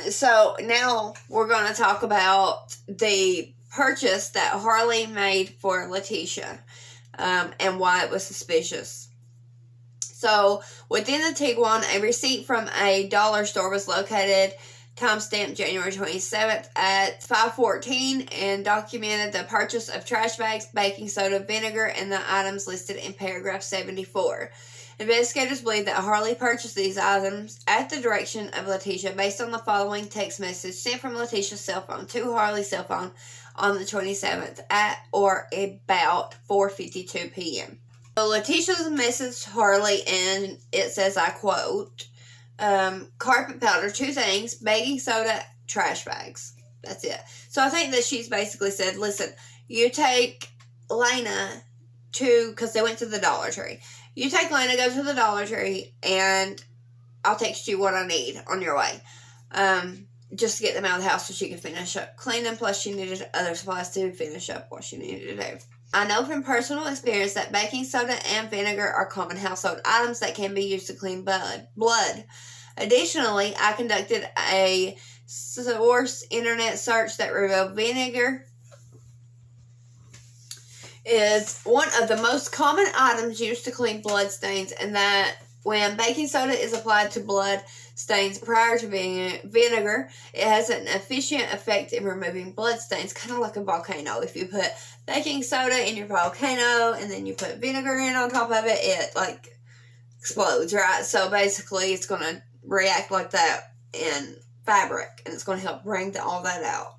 So now we're going to talk about the purchase that Harley made for Letecia, and why it was suspicious. So within the Tiguan, a receipt from a dollar store was located, timestamped January 27th at 5:14, and documented the purchase of trash bags, baking soda, vinegar, and the items listed in paragraph 74. Investigators believe that Harley purchased these items at the direction of Letecia based on the following text message sent from Letecia's cell phone to Harley's cell phone on the 27th at or about 4:52 p.m. So Letecia's messaged Harley, and it says, I quote, carpet powder, 2 things, baking soda, trash bags. That's it. So I think that she's basically said, listen, you take Lena to, because they went to the Dollar Tree. You take Lena, go to the Dollar Tree, and I'll text you what I need on your way. Just to get them out of the house so she can finish up cleaning. Plus, she needed other supplies to finish up what she needed to do. I know from personal experience that baking soda and vinegar are common household items that can be used to clean blood. Additionally, I conducted a source internet search that revealed vinegar is one of the most common items used to clean blood stains, and that when baking soda is applied to blood stains prior to being vinegar, it has an efficient effect in removing blood stains, kind of like a volcano. If you put baking soda in your volcano and then you put vinegar in on top of it, it like explodes, right? So basically it's going to react like that in fabric, and it's going to help bring all that out.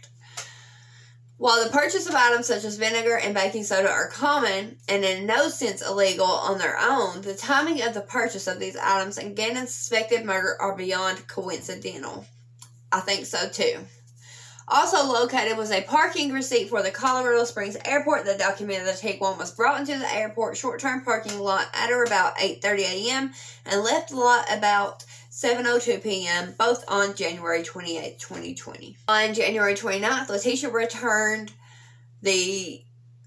While the purchase of items such as vinegar and baking soda are common and in no sense illegal on their own, the timing of the purchase of these items and Gannon's suspected murder are beyond coincidental. I think so too. Also located was a parking receipt for the Colorado Springs Airport that documented the Tiguan was brought into the airport short-term parking lot at or about 8:30 a.m. and left the lot about 7:02 p.m., both on January 28, 2020. On January 29th, Letecia returned the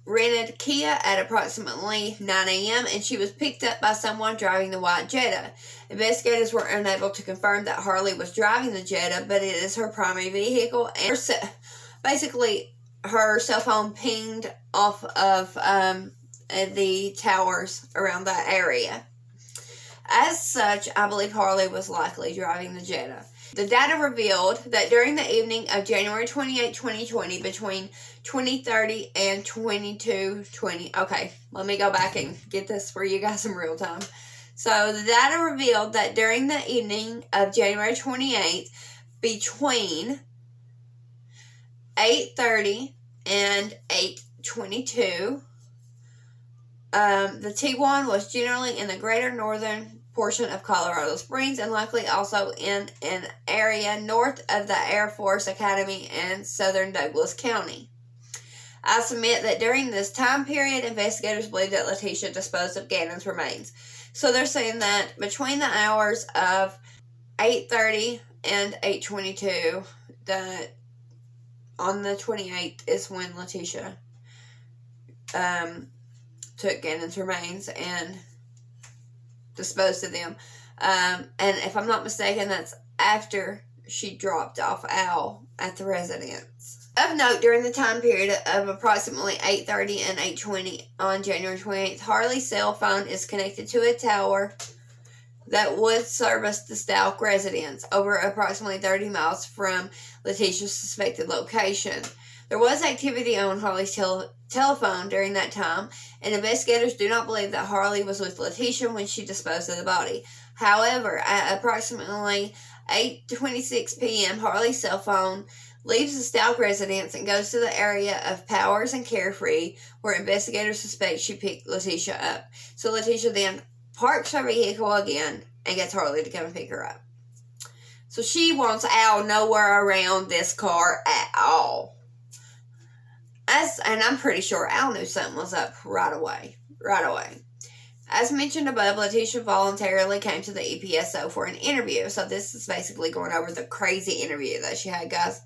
rented Kia at approximately 9 a.m. and she was picked up by someone driving the white Jetta. Investigators were unable to confirm that Harley was driving the Jetta, but it is her primary vehicle, and basically her cell phone pinged off of the towers around that area. As such, I believe Harley was likely driving the Jetta. The data revealed that during the evening of January 28, 2020, between 20:30 and 22:20. Okay, let me go back and get this for you guys in real time. So the data revealed that during the evening of January 28th, between 8:30 and 8:22, the Tiguan was generally in the greater northern portion of Colorado Springs and likely also in an area north of the Air Force Academy in southern Douglas County. I submit that during this time period, investigators believe that Letecia disposed of Gannon's remains. So they're saying that between the hours of 8:30 and 8:22, that on the 28th is when Letecia took Gannon's remains and disposed of them. And if I'm not mistaken, that's after she dropped off Al at the residence. Of note, during the time period of approximately 8:30 and 8:20 on January 28th, Harley's cell phone is connected to a tower that would service the Stauch residence over approximately 30 miles from Letecia's suspected location. There was activity on Harley's telephone during that time, and investigators do not believe that Harley was with Letecia when she disposed of the body. However, at approximately 8:26 p.m., Harley's cell phone leaves the Stauch residence and goes to the area of Powers and Carefree, where investigators suspect she picked Letecia up. So Letecia then parks her vehicle again and gets Harley to come and pick her up. So she wants Al nowhere around this car at all. And I'm pretty sure Al knew something was up right away. As mentioned above, Letecia voluntarily came to the EPSO for an interview. So this is basically going over the crazy interview that she had, guys.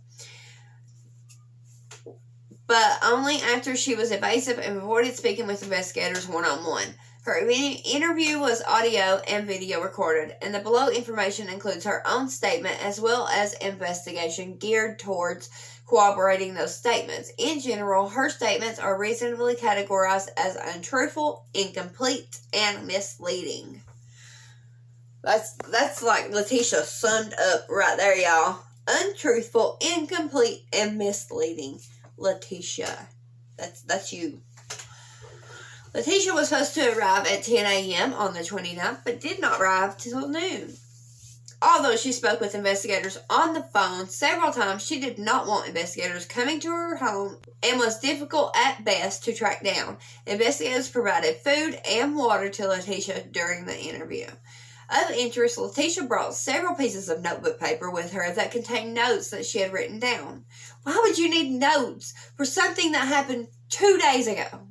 But only after she was evasive and avoided speaking with investigators one-on-one. Her interview was audio and video recorded, and the below information includes her own statement as well as investigation geared towards corroborating those statements. In general, her statements are reasonably categorized as untruthful, incomplete, and misleading. That's like Letecia summed up right there, y'all. Untruthful, incomplete, and misleading. Letecia. That's you. Letecia was supposed to arrive at 10 a.m. on the 29th, but did not arrive till noon. Although she spoke with investigators on the phone several times, she did not want investigators coming to her home and was difficult at best to track down. Investigators provided food and water to Letecia during the interview. Of interest, Letecia brought several pieces of notebook paper with her that contained notes that she had written down. Why would you need notes for something that happened 2 days ago?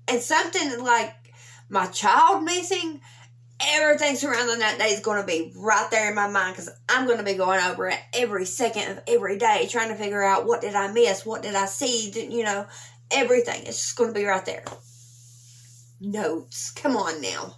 And something like my child missing? Everything surrounding that day is going to be right there in my mind because I'm going to be going over it every second of every day trying to figure out what did I miss, what did I see, everything. It's just going to be right there. Notes. Come on now.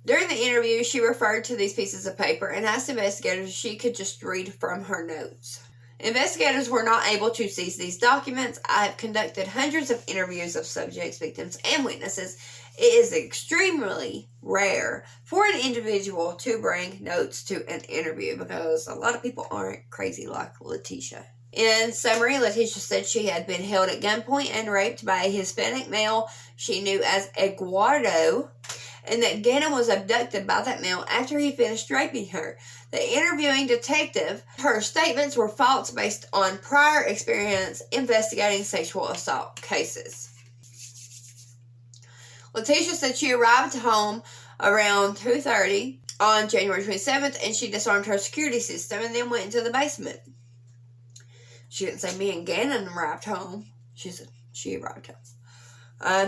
During the interview, she referred to these pieces of paper and asked investigators if she could just read from her notes. Investigators were not able to seize these documents. I have conducted hundreds of interviews of subjects, victims, and witnesses. It is extremely rare for an individual to bring notes to an interview because a lot of people aren't crazy like Letecia. In summary, Letecia said she had been held at gunpoint and raped by a Hispanic male she knew as Eduardo, and that Gannon was abducted by that male after he finished raping her. The interviewing detective, her statements were false based on prior experience investigating sexual assault cases. Letecia said she arrived home around 2:30 on January 27th, and she disarmed her security system and then went into the basement. She didn't say me and Gannon arrived home. She said she arrived home.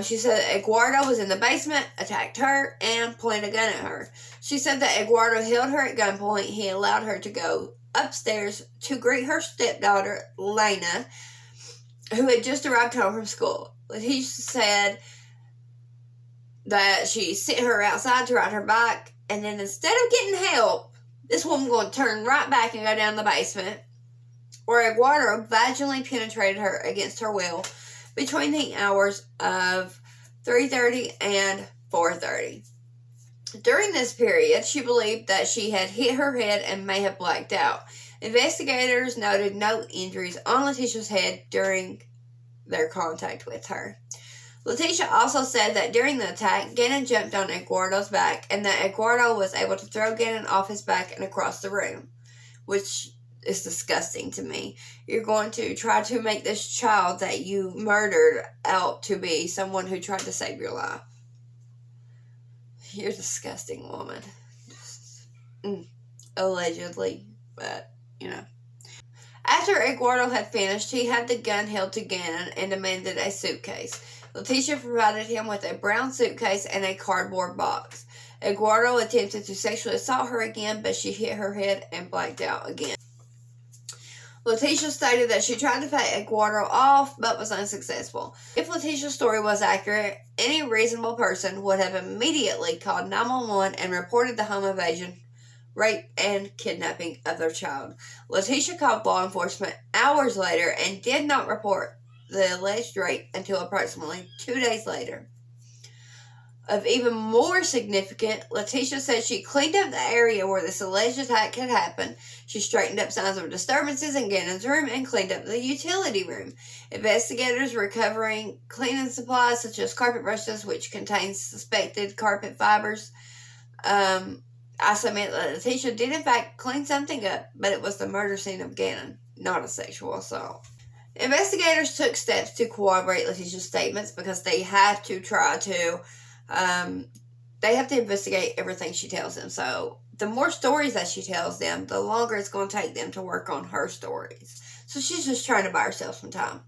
She said Eduardo was in the basement, attacked her, and pointed a gun at her. She said that Eduardo held her at gunpoint. He allowed her to go upstairs to greet her stepdaughter, Lena, who had just arrived home from school. He said that she sent her outside to ride her bike, and then instead of getting help, this woman going to turn right back and go down the basement, where Eduardo vaginally penetrated her against her will between the hours of 3:30 and 4:30. During this period, she believed that she had hit her head and may have blacked out. Investigators noted no injuries on Letecia's head during their contact with her. Letecia also said that during the attack, Gannon jumped on Eduardo's back and that Eduardo was able to throw Gannon off his back and across the room, which is disgusting to me. You're going to try to make this child that you murdered out to be someone who tried to save your life. You're a disgusting woman. Allegedly, but, After Eduardo had finished, he had the gun held to Gannon and demanded a suitcase. Letecia provided him with a brown suitcase and a cardboard box. Eduardo attempted to sexually assault her again, but she hit her head and blacked out again. Letecia stated that she tried to fight Eduardo off, but was unsuccessful. If Letecia's story was accurate, any reasonable person would have immediately called 911 and reported the home invasion, rape, and kidnapping of their child. Letecia called law enforcement hours later and did not report the alleged rape until approximately 2 days later. Of even more significance, Letecia said she cleaned up the area where this alleged attack had happened. She straightened up signs of disturbances in Gannon's room and cleaned up the utility room. Investigators recovering cleaning supplies such as carpet brushes, which contains suspected carpet fibers. I submit that Letecia did in fact clean something up, but it was the murder scene of Gannon, not a sexual assault. Investigators took steps to corroborate Letecia's statements because they have to try to they have to investigate everything she tells them. So the more stories that she tells them, the longer it's going to take them to work on her stories. So she's just trying to buy herself some time.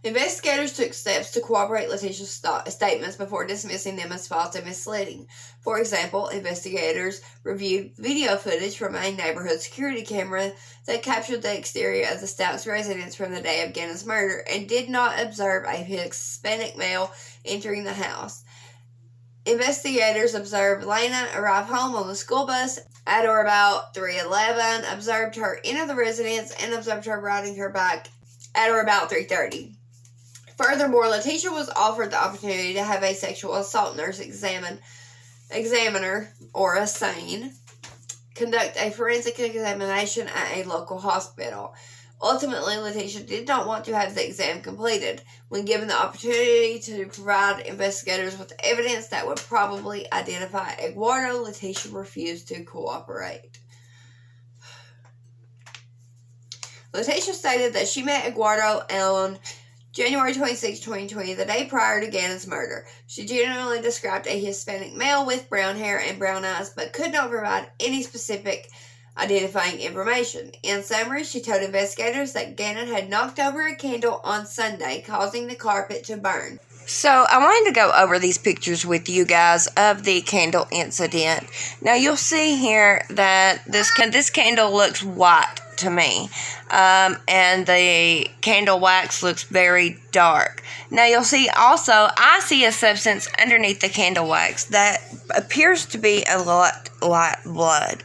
Investigators took steps to corroborate Letecia's statements before dismissing them as false and misleading. For example, investigators reviewed video footage from a neighborhood security camera that captured the exterior of the Stauch's residence from the day of Gannon's murder and did not observe a Hispanic male entering the house. Investigators observed Lena arrive home on the school bus at or about 3:11, observed her enter the residence, and observed her riding her bike at or about 3:30. Furthermore, Letecia was offered the opportunity to have a sexual assault nurse examiner, or a SANE, conduct a forensic examination at a local hospital. Ultimately, Letecia did not want to have the exam completed. When given the opportunity to provide investigators with evidence that would probably identify Eduardo, Letecia refused to cooperate. Letecia stated that she met Eduardo on January 26, 2020, the day prior to Gannon's murder. She generally described a Hispanic male with brown hair and brown eyes, but could not provide any specific identifying information. In summary, she told investigators that Gannon had knocked over a candle on Sunday, causing the carpet to burn. So, I wanted to go over these pictures with you guys of the candle incident. Now, you'll see here that this candle looks white to me, and the candle wax looks very dark. Now, you'll see also, I see a substance underneath the candle wax that appears to be a lot like blood,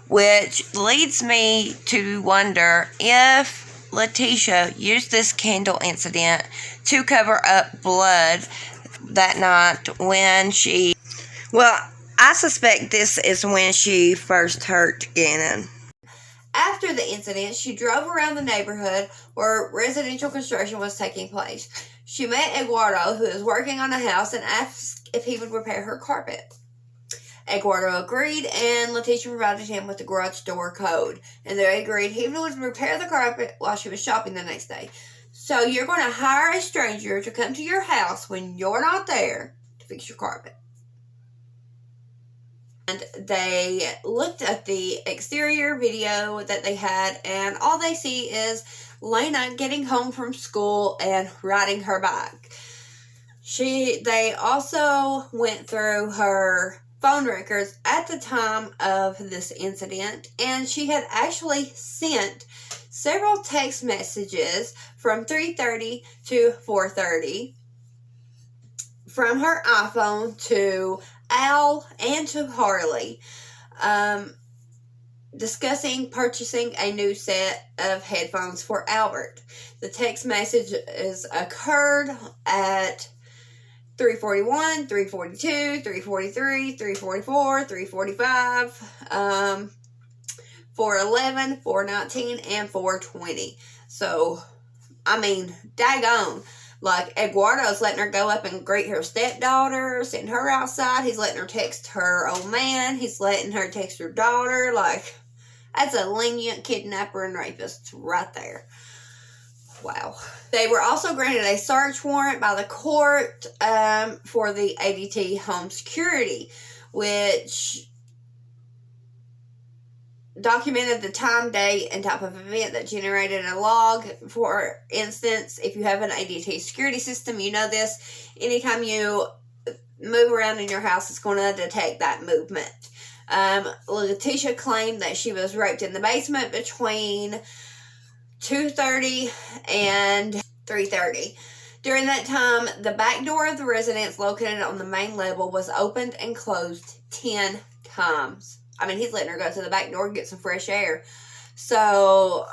which leads me to wonder if Letecia used this candle incident to cover up blood that night when she... Well, I suspect this is when she first hurt Gannon. After the incident, she drove around the neighborhood where residential construction was taking place. She met Eduardo, who is working on a house, and asked if he would repair her carpet. Eduardo agreed, and Letecia provided him with the garage door code. And they agreed he would repair the carpet while she was shopping the next day. So you're going to hire a stranger to come to your house when you're not there to fix your carpet. And they looked at the exterior video that they had, and all they see is Lena getting home from school and riding her bike. They also went through her phone records at the time of this incident, and she had actually sent several text messages from 3:30 to 4:30 from her iPhone to Al and to Harley, discussing purchasing a new set of headphones for Albert. The text messages occurred at 3:41, 3:42, 3:43, 3:44, 3:45, 4:11, 4:19, and 4:20. So, I mean, daggone. Like, Eduardo's letting her go up and greet her stepdaughter, send her outside. He's letting her text her old man. He's letting her text her daughter. Like, that's a lenient kidnapper and rapist right there. Wow. They were also granted a search warrant by the court for the ADT home security, which documented the time, date, and type of event that generated a log. For instance, if you have an ADT security system, you know this. Anytime you move around in your house, it's going to detect that movement. Letecia claimed that she was raped in the basement between 2:30 and 3:30. During that time, the back door of the residence located on the main level was opened and closed 10 times. I mean, he's letting her go to the back door and get some fresh air. So,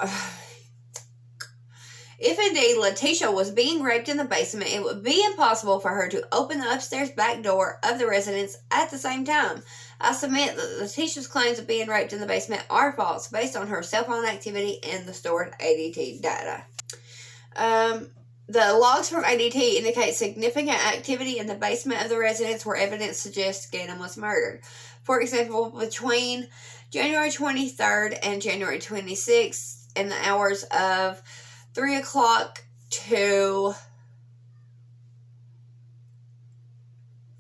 If indeed Letecia was being raped in the basement, it would be impossible for her to open the upstairs back door of the residence at the same time. I submit that Letecia's claims of being raped in the basement are false based on her cell phone activity and the stored ADT data. The logs from ADT indicate significant activity in the basement of the residence where evidence suggests Gannon was murdered. For example, between January 23rd and January 26th, in the hours of 3 o'clock to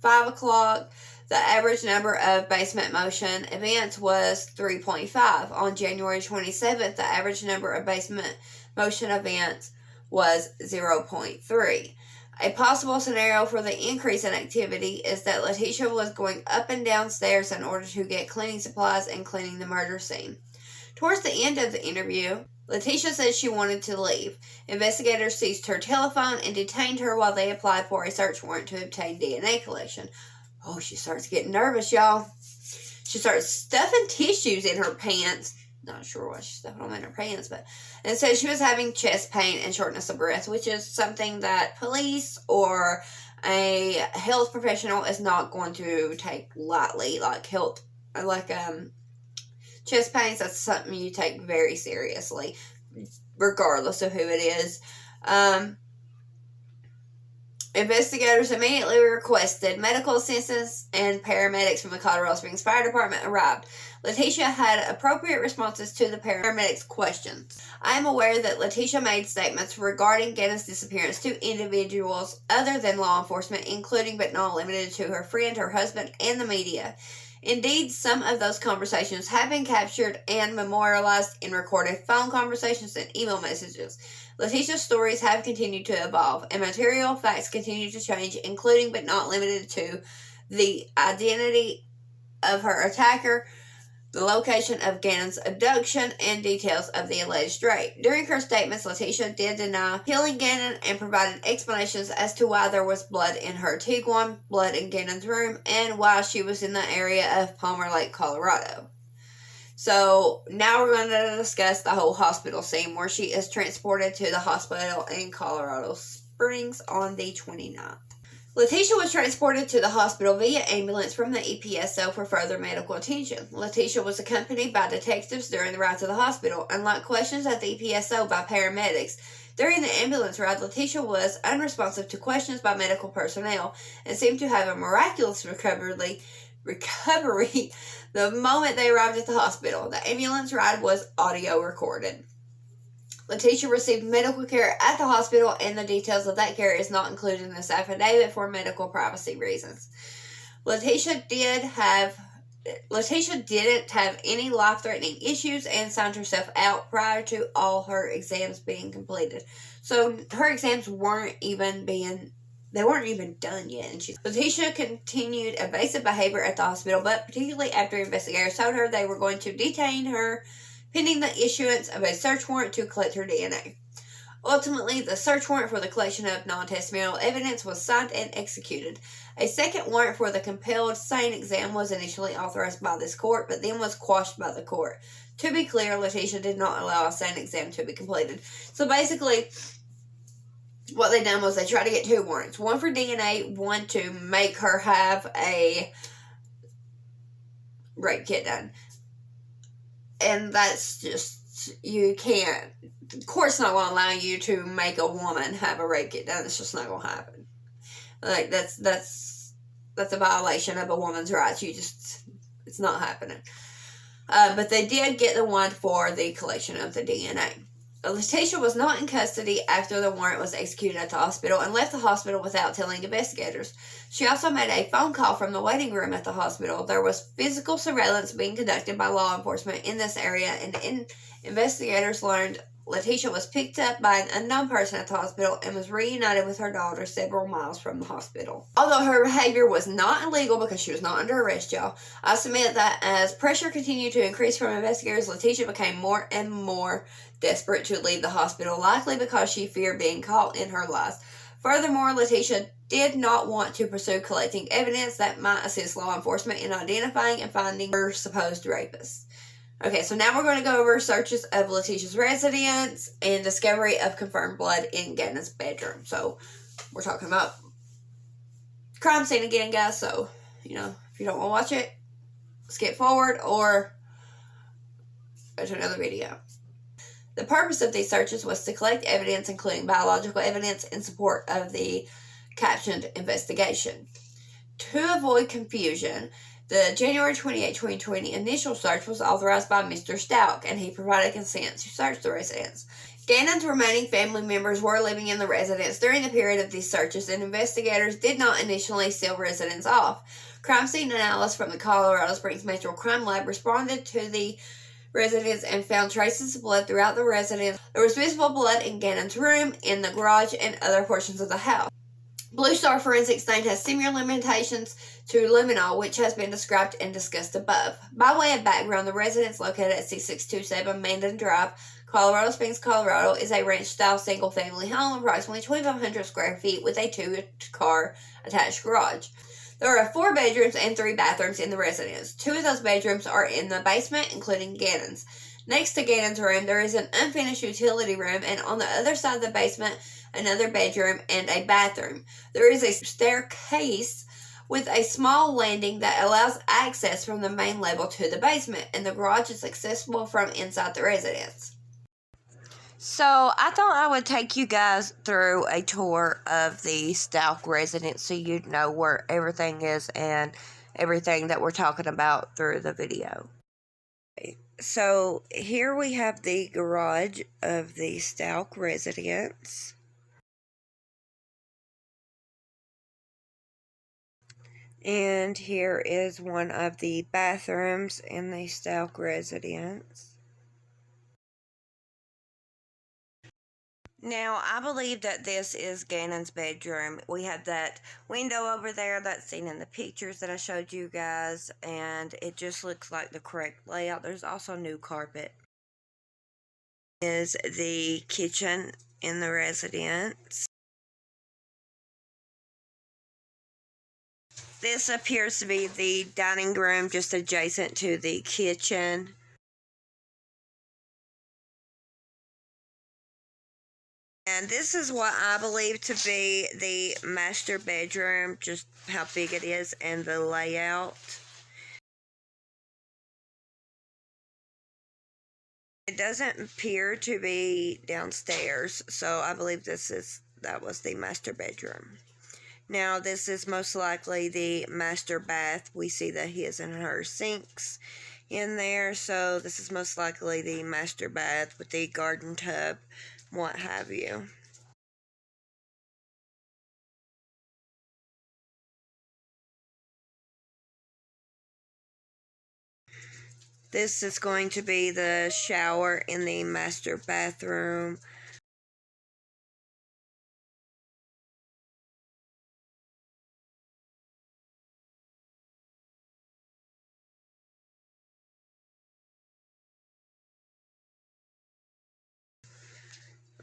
5 o'clock, the average number of basement motion events was 3.5. On January 27th, the average number of basement motion events was 0.3. A possible scenario for the increase in activity is that Letecia was going up and down stairs in order to get cleaning supplies and cleaning the murder scene. Towards the end of the interview, Letecia said she wanted to leave. Investigators seized her telephone and detained her while they applied for a search warrant to obtain DNA collection. Oh, she starts getting nervous, y'all. She starts stuffing tissues in her pants. Not sure why she stuffed them in her pants, but it said she was having chest pain and shortness of breath, which is something that police or a health professional is not going to take lightly. Chest pains, that's something you take very seriously, regardless of who it is. Investigators immediately requested medical assistance, and paramedics from the Colorado Springs Fire Department arrived. Letecia had appropriate responses to the paramedics' questions. I am aware that Letecia made statements regarding Gannon's disappearance to individuals other than law enforcement, including but not limited to her friend, her husband, and the media. Indeed, some of those conversations have been captured and memorialized in recorded phone conversations and email messages. Letecia's stories have continued to evolve, and material facts continue to change, including but not limited to the identity of her attacker, the location of Gannon's abduction, and details of the alleged rape. During her statements, Letecia did deny killing Gannon and provided explanations as to why there was blood in her Tiguan, blood in Gannon's room, and why she was in the area of Palmer Lake, Colorado. So now we're going to discuss the whole hospital scene where she is transported to the hospital in Colorado Springs on the 29th. Letecia was transported to the hospital via ambulance from the EPSO for further medical attention. Letecia was accompanied by detectives during the ride to the hospital. Unlike questions at the EPSO by paramedics, during the ambulance ride, Letecia was unresponsive to questions by medical personnel and seemed to have a miraculous recovery the moment they arrived at the hospital. The ambulance ride was audio recorded. Letecia received medical care at the hospital, and the details of that care is not included in this affidavit for medical privacy reasons. Letecia didn't have any life-threatening issues and signed herself out prior to all her exams being completed. So her exams weren't even done yet. And Letecia continued evasive behavior at the hospital, but particularly after investigators told her they were going to detain her pending the issuance of a search warrant to collect her DNA. Ultimately, the search warrant for the collection of non-testimonial evidence was signed and executed. A second warrant for the compelled SANE exam was initially authorized by this court, but then was quashed by the court. To be clear, Letecia did not allow a SANE exam to be completed. So basically, what they done was they tried to get two warrants. One for DNA, one to make her have a rape kit done. And that's just, you can't, the court's not going to allow you to make a woman have a rape kit done. It's just not going to happen. Like, that's a violation of a woman's rights. It's not happening. But they did get the one for the collection of the DNA. Letecia was not in custody after the warrant was executed at the hospital and left the hospital without telling investigators. She also made a phone call from the waiting room at the hospital. There was physical surveillance being conducted by law enforcement in this area, and investigators learned Letecia was picked up by an unknown person at the hospital and was reunited with her daughter several miles from the hospital. Although her behavior was not illegal because she was not under arrest, y'all, I submit that as pressure continued to increase from investigators, Letecia became more and more desperate to leave the hospital, likely because she feared being caught in her lies. Furthermore, Letecia did not want to pursue collecting evidence that might assist law enforcement in identifying and finding her supposed rapist. Okay, so now we're going to go over searches of Letecia's residence and discovery of confirmed blood in Gannon's bedroom. So we're talking about crime scene again, guys. So, if you don't want to watch it, skip forward or go to another video. The purpose of these searches was to collect evidence, including biological evidence, in support of the captioned investigation. To avoid confusion, the January 28, 2020 initial search was authorized by Mr. Stauch, and he provided consent to search the residence. Gannon's remaining family members were living in the residence during the period of these searches, and investigators did not initially seal residents off. Crime scene analysts from the Colorado Springs Metro Crime Lab responded to the residence and found traces of blood throughout the residence. There was visible blood in Gannon's room, in the garage, and other portions of the house. Blue Star Forensic Stain has similar limitations to luminol, which has been described and discussed above. By way of background, the residence located at 6627 Mandan Drive, Colorado Springs, Colorado, is a ranch-style single-family home, approximately 2,500 square feet, with a 2-car attached garage. There are 4 bedrooms and 3 bathrooms in the residence. 2 of those bedrooms are in the basement, including Gannon's. Next to Gannon's room, there is an unfinished utility room, and on the other side of the basement, another bedroom and a bathroom. There is a staircase with a small landing that allows access from the main level to the basement, and the garage is accessible from inside the residence. So, I thought I would take you guys through a tour of the Stauch residence so you know where everything is and everything that we're talking about through the video. So, here we have the garage of the Stauch residence. And here is one of the bathrooms in the Stauch residence. Now, I believe that this is Gannon's bedroom. We have that window over there that's seen in the pictures that I showed you guys, and it just looks like the correct layout. There's also new carpet. Is the kitchen in the residence. This appears to be the dining room just adjacent to the kitchen. And this is what I believe to be the master bedroom, just how big it is and the layout. It doesn't appear to be downstairs, so I believe that was the master bedroom. Now, this is most likely the master bath. We see the his and her sinks in there, so this is most likely the master bath with the garden tub, what have you. This is going to be the shower in the master bathroom.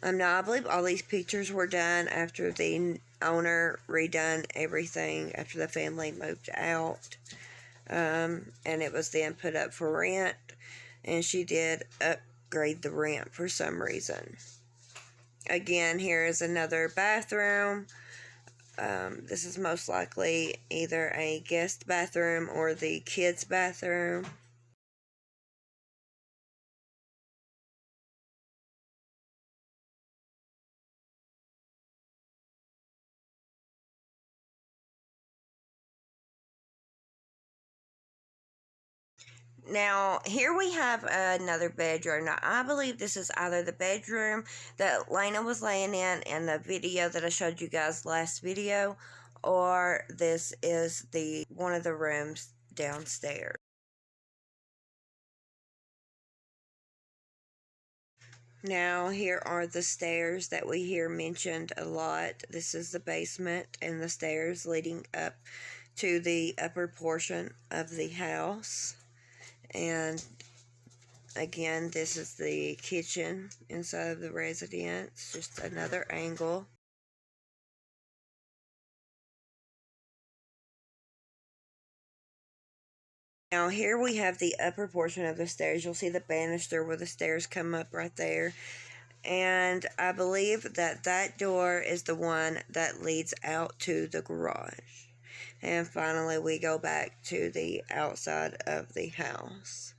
Now, I believe all these pictures were done after the owner redone everything after the family moved out. And it was then put up for rent. And she did upgrade the rent for some reason. Again, here is another bathroom. This is most likely either a guest bathroom or the kids' bathroom. Now, here we have another bedroom. Now, I believe this is either the bedroom that Lena was laying in the video that I showed you guys last video, or this is one of the rooms downstairs. Now, here are the stairs that we hear mentioned a lot. This is the basement and the stairs leading up to the upper portion of the house. And again, this is the kitchen inside of the residence, just another angle. Now here we have the upper portion of the stairs. You'll see the banister where the stairs come up right there. And I believe that that door is the one that leads out to the garage. And finally we go back to the outside of the house.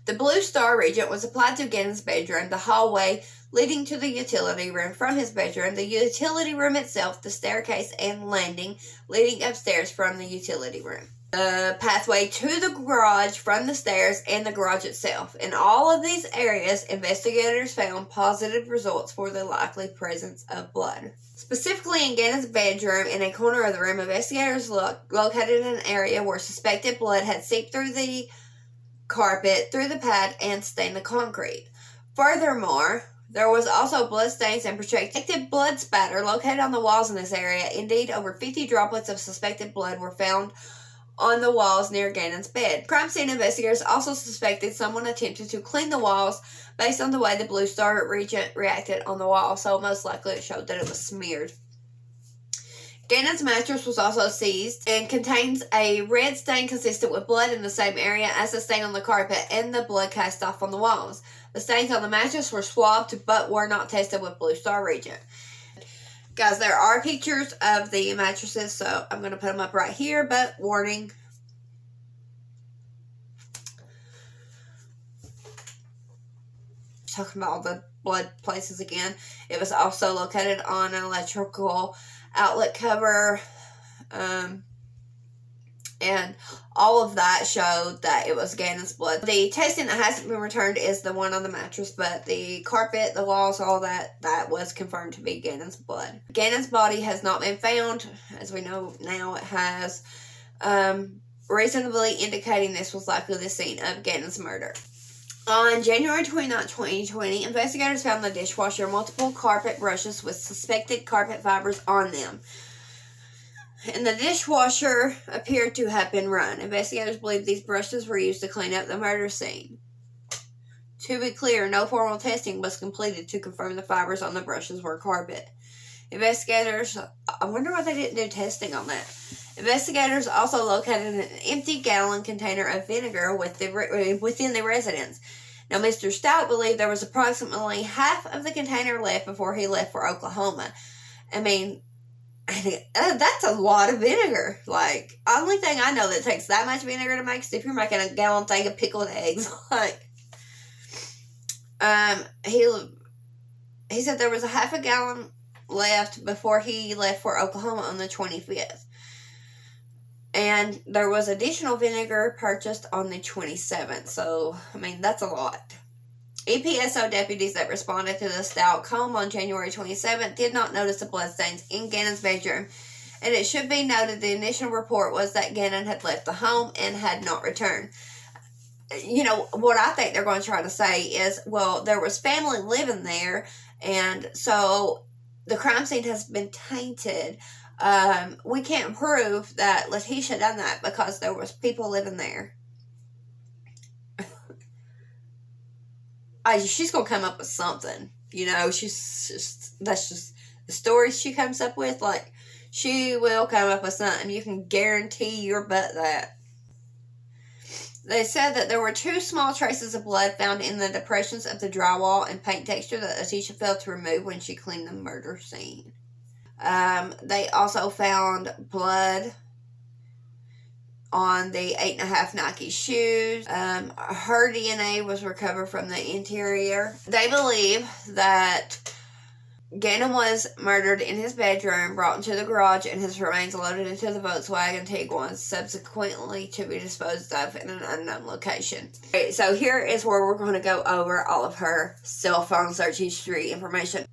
The Blue Star Regent was applied to Gannon's bedroom, the hallway leading to the utility room from his bedroom, the utility room itself, the staircase and landing leading upstairs from the utility room, the pathway to the garage from the stairs, and the garage itself. In all of these areas, investigators found positive results for the likely presence of blood. Specifically in Gannon's bedroom, in a corner of the room, investigators located an area where suspected blood had seeped through the carpet, through the pad, and stained the concrete. Furthermore, there was also blood stains and projected blood spatter located on the walls in this area. Indeed, over 50 droplets of suspected blood were found on the walls near Gannon's bed. Crime scene investigators also suspected someone attempted to clean the walls based on the way the Blue Star Regent reacted on the wall, so most likely it showed that it was smeared. Gannon's mattress was also seized and contains a red stain consistent with blood in the same area as the stain on the carpet and the blood cast off on the walls. The stains on the mattress were swabbed but were not tested with Blue Star Regent. Guys, there are pictures of the mattresses, so I'm going to put them up right here, but warning. Talking about all the blood places again. It was also located on an electrical outlet cover, and all of that showed that it was Gannon's blood. The testing that hasn't been returned is the one on the mattress, but the carpet, the walls, all that was confirmed to be Gannon's blood. Gannon's body has not been found. As we know now, it has, reasonably indicating this was likely the scene of Gannon's murder. On January 29, 2020, investigators found the dishwasher multiple carpet brushes with suspected carpet fibers on them. And the dishwasher appeared to have been run. Investigators believe these brushes were used to clean up the murder scene. To be clear, no formal testing was completed to confirm the fibers on the brushes were carpet. Investigators, I wonder why they didn't do testing on that. Investigators also located an empty gallon container of vinegar within the residence. Now, Mr. Stauch believed there was approximately half of the container left before he left for Oklahoma. I mean, that's a lot of vinegar. Like, only thing I know that takes that much vinegar to make is if you're making a gallon thing of pickled eggs. Like, he said there was a half a gallon left before he left for Oklahoma on the 25th. And there was additional vinegar purchased on the 27th. So, I mean, that's a lot. EPSO deputies that responded to the Stauch home on January 27th did not notice the bloodstains in Gannon's bedroom. And it should be noted the initial report was that Gannon had left the home and had not returned. You know, what I think they're going to try to say is, well, there was family living there, and so the crime scene has been tainted. We can't prove that Letecia done that because there was people living there. She's gonna come up with something, you know. That's just the stories she comes up with. Like, she will come up with something. You can guarantee your butt that. They said that there were 2 small traces of blood found in the depressions of the drywall and paint texture that Letecia failed to remove when she cleaned the murder scene. They also found blood on the 8.5 Nike shoes. Her DNA was recovered from the interior. They believe that Gannon was murdered in his bedroom, brought into the garage, and his remains loaded into the Volkswagen Tiguan, subsequently to be disposed of in an unknown location. Okay, so here is where we're going to go over all of her cell phone search history information.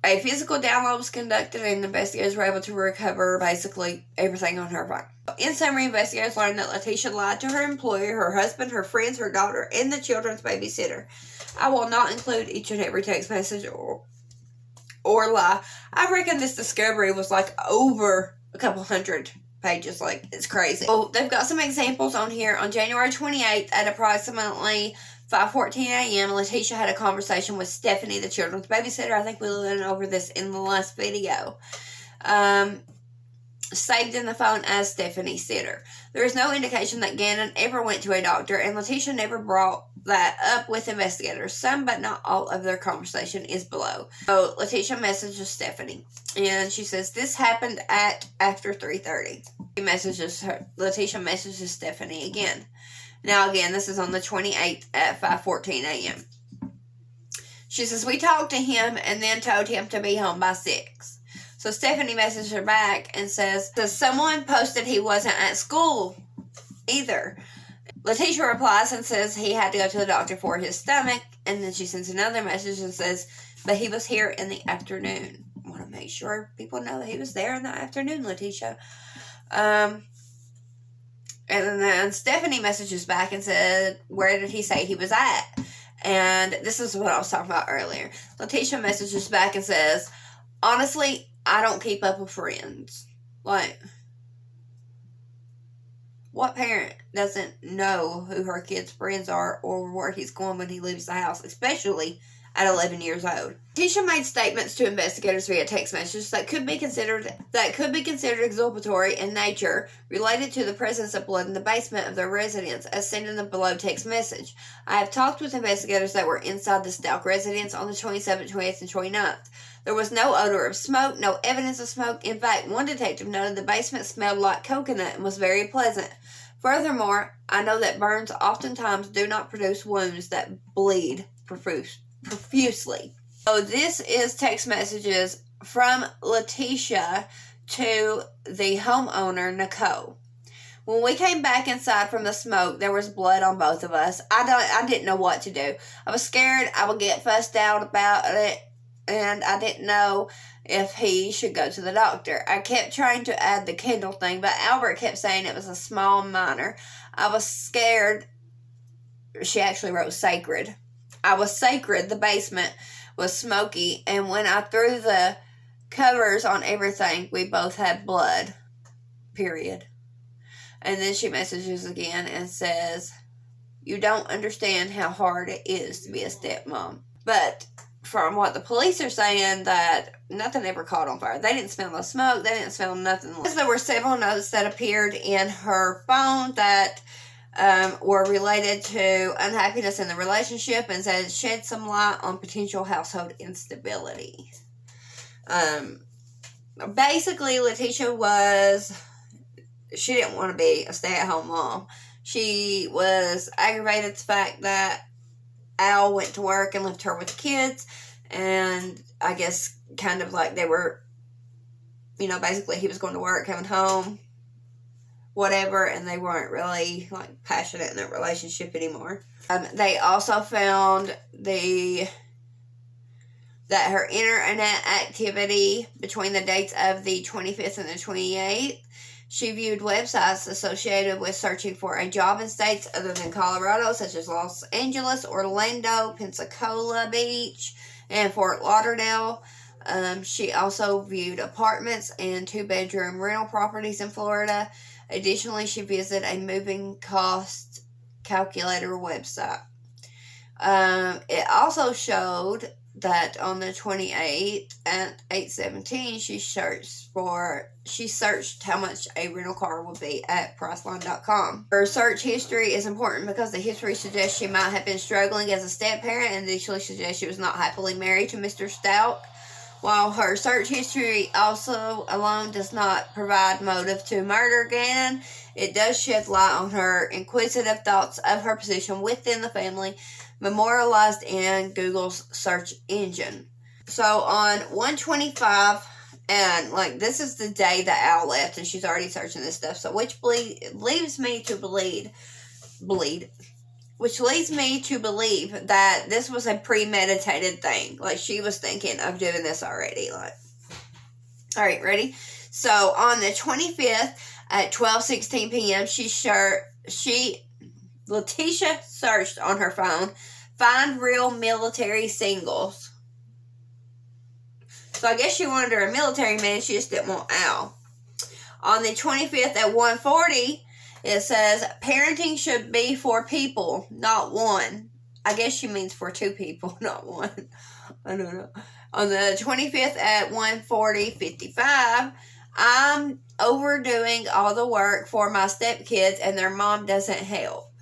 A physical download was conducted, and investigators were able to recover basically everything on her phone. In summary, investigators learned that Letecia lied to her employer, her husband, her friends, her daughter, and the children's babysitter. I will not include each and every text message or lie. I reckon this discovery was like over a couple hundred pages. Like, it's crazy. Well, they've got some examples on here. On January 28th at approximately 5:14 a.m., Letecia had a conversation with Stephanie, the children's babysitter. I think we went over this in the last video. saved in the phone as Stephanie Sitter. There is no indication that Gannon ever went to a doctor, and Letecia never brought that up with investigators. Some, but not all, of their conversation is below. So Letecia messages Stephanie, and she says, this happened at after 3:30. Letecia messages Stephanie again. Now again, this is on the 28th at 5:14 a.m. She says, we talked to him and then told him to be home by 6. So Stephanie messages her back and says, someone posted he wasn't at school either. Letecia replies and says he had to go to the doctor for his stomach. And then she sends another message and says, but he was here in the afternoon. I want to make sure people know that he was there in the afternoon, Letecia. And then Stephanie messages back and said, where did he say he was at? And this is what I was talking about earlier. Letecia messages back and says, honestly, I don't keep up with friends. Like, what parent doesn't know who her kid's friends are or where he's going when he leaves the house, especially at 11 years old? Letecia made statements to investigators via text messages that could be considered exculpatory in nature, related to the presence of blood in the basement of their residence, as seen in the below text message. I have talked with investigators that were inside the Stauch residence on the 27th, 28th, and 29th. There was no odor of smoke, no evidence of smoke. In fact, one detective noted the basement smelled like coconut and was very pleasant. Furthermore, I know that burns oftentimes do not produce wounds that bleed profusely. So this is text messages from Letecia to the homeowner, Nicole. When we came back inside from the smoke, there was blood on both of us. I didn't know what to do. I was scared I would get fussed out about it, and I didn't know if he should go to the doctor. I kept trying to add the Kindle thing, but Albert kept saying it was a small minor. I was scared. She actually wrote sacred. I was sacred. The basement was smoky, and when I threw the covers on everything, we both had blood. Period. And then she messages again and says, you don't understand how hard it is to be a stepmom. But from what the police are saying, that nothing ever caught on fire. They didn't smell no smoke. They didn't smell nothing. There were several notes that appeared in her phone that were related to unhappiness in the relationship and said shed some light on potential household instability. Basically, Letecia she didn't want to be a stay-at-home mom. She was aggravated at the fact that Al went to work and left her with the kids, and I guess kind of like they were, basically he was going to work, coming home, whatever, and they weren't really like passionate in their relationship anymore. They also found that her internet activity between the dates of the 25th and the 28th, she viewed websites associated with searching for a job in states other than Colorado, such as Los Angeles, Orlando, Pensacola Beach, and Fort Lauderdale. She also viewed apartments and 2-bedroom rental properties in Florida. Additionally, she visited a moving cost calculator website. It also showed that on the 28th at 8:17, she searched how much a rental car would be at Priceline.com. Her search history is important because the history suggests she might have been struggling as a step-parent and initially suggests she was not happily married to Mr. Stauch. While her search history also alone does not provide motive to murder Gannon, it does shed light on her inquisitive thoughts of her position within the family, memorialized in Google's search engine. So on 125, and this is the day that Al left, and she's already searching this stuff. So which leads me to believe that this was a premeditated thing. Like she was thinking of doing this already. All right, ready? So on the 25th at 12:16 p.m., Letecia searched on her phone, find real military singles. So I guess she wanted her a military man, she just didn't want Al. On the 25th at 1:40, it says, parenting should be for people, not one. I guess she means for 2 people, not one. I don't know. On the 25th at 1:55, I'm overdoing all the work for my stepkids and their mom doesn't help.